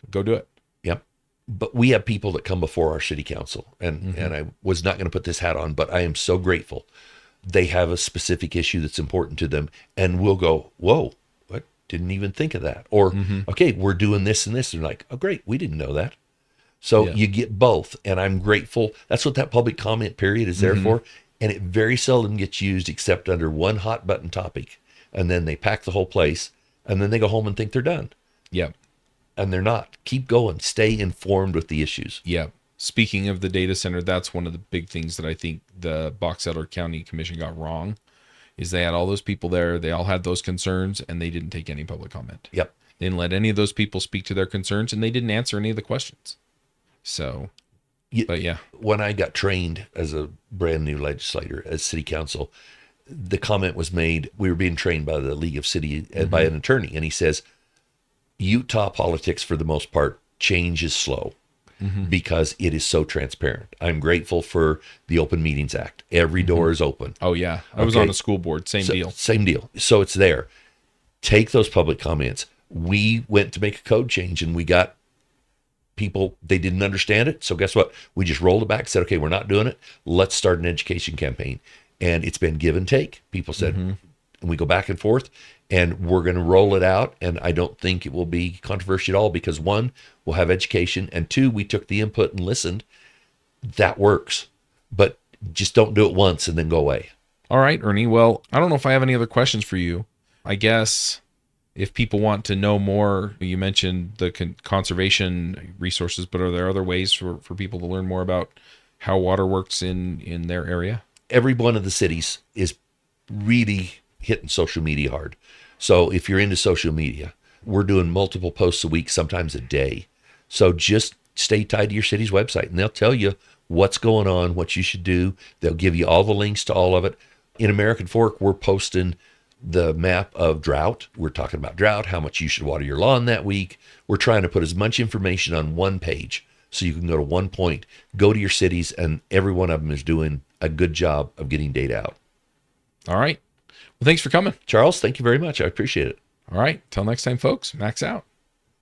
A: go do it.
B: Yep. But we have people that come before our city council, and I was not going to put this hat on, but I am so grateful. They have a specific issue that's important to them, and we'll go, whoa, what? Didn't even think of that. Or, okay, we're doing this and this. And they're like, oh, great, we didn't know that. So you get both, and I'm grateful. That's what that public comment period is there for, and it very seldom gets used except under one hot button topic, and then they pack the whole place, and then they go home and think they're done.
A: Yep.
B: And they're not. Keep going. Stay informed with the issues.
A: Yeah. Speaking of the data center, that's one of the big things that I think the Box Elder County Commission got wrong, is they had all those people there. They all had those concerns, and they didn't take any public comment.
B: Yep.
A: They didn't let any of those people speak to their concerns, and they didn't answer any of the questions. So, but yeah.
B: When I got trained as a brand new legislator, as city council, the comment was made, we were being trained by the League of City, by an attorney, and he says, Utah politics, for the most part, change is slow because it is so transparent. I'm grateful for the Open Meetings Act. Every door is open.
A: Oh, yeah. I was on a school board. Same deal.
B: Same deal. So it's there. Take those public comments. We went to make a code change, and we got people, they didn't understand it. So guess what? We just rolled it back, said, okay, we're not doing it. Let's start an education campaign. And it's been give and take. People said, and we go back and forth, and we're going to roll it out. And I don't think it will be controversial at all because, one, we'll have education, and two, we took the input and listened. That works. But just don't do it once and then go away.
A: All right, Ernie. Well, I don't know if I have any other questions for you. I guess if people want to know more, you mentioned the conservation resources, but are there other ways for people to learn more about how water works in their area?
B: Every one of the cities is really hitting social media hard. So if you're into social media, we're doing multiple posts a week, sometimes a day. So just stay tied to your city's website, and they'll tell you what's going on, what you should do. They'll give you all the links to all of it. In American Fork, we're posting the map of drought. We're talking about drought, how much you should water your lawn that week. We're trying to put as much information on one page so you can go to one point, go to your cities, and every one of them is doing a good job of getting data out.
A: All right. Well, thanks for coming.
B: Charles, thank you very much. I appreciate it.
A: All right. Till next time, folks. Max out.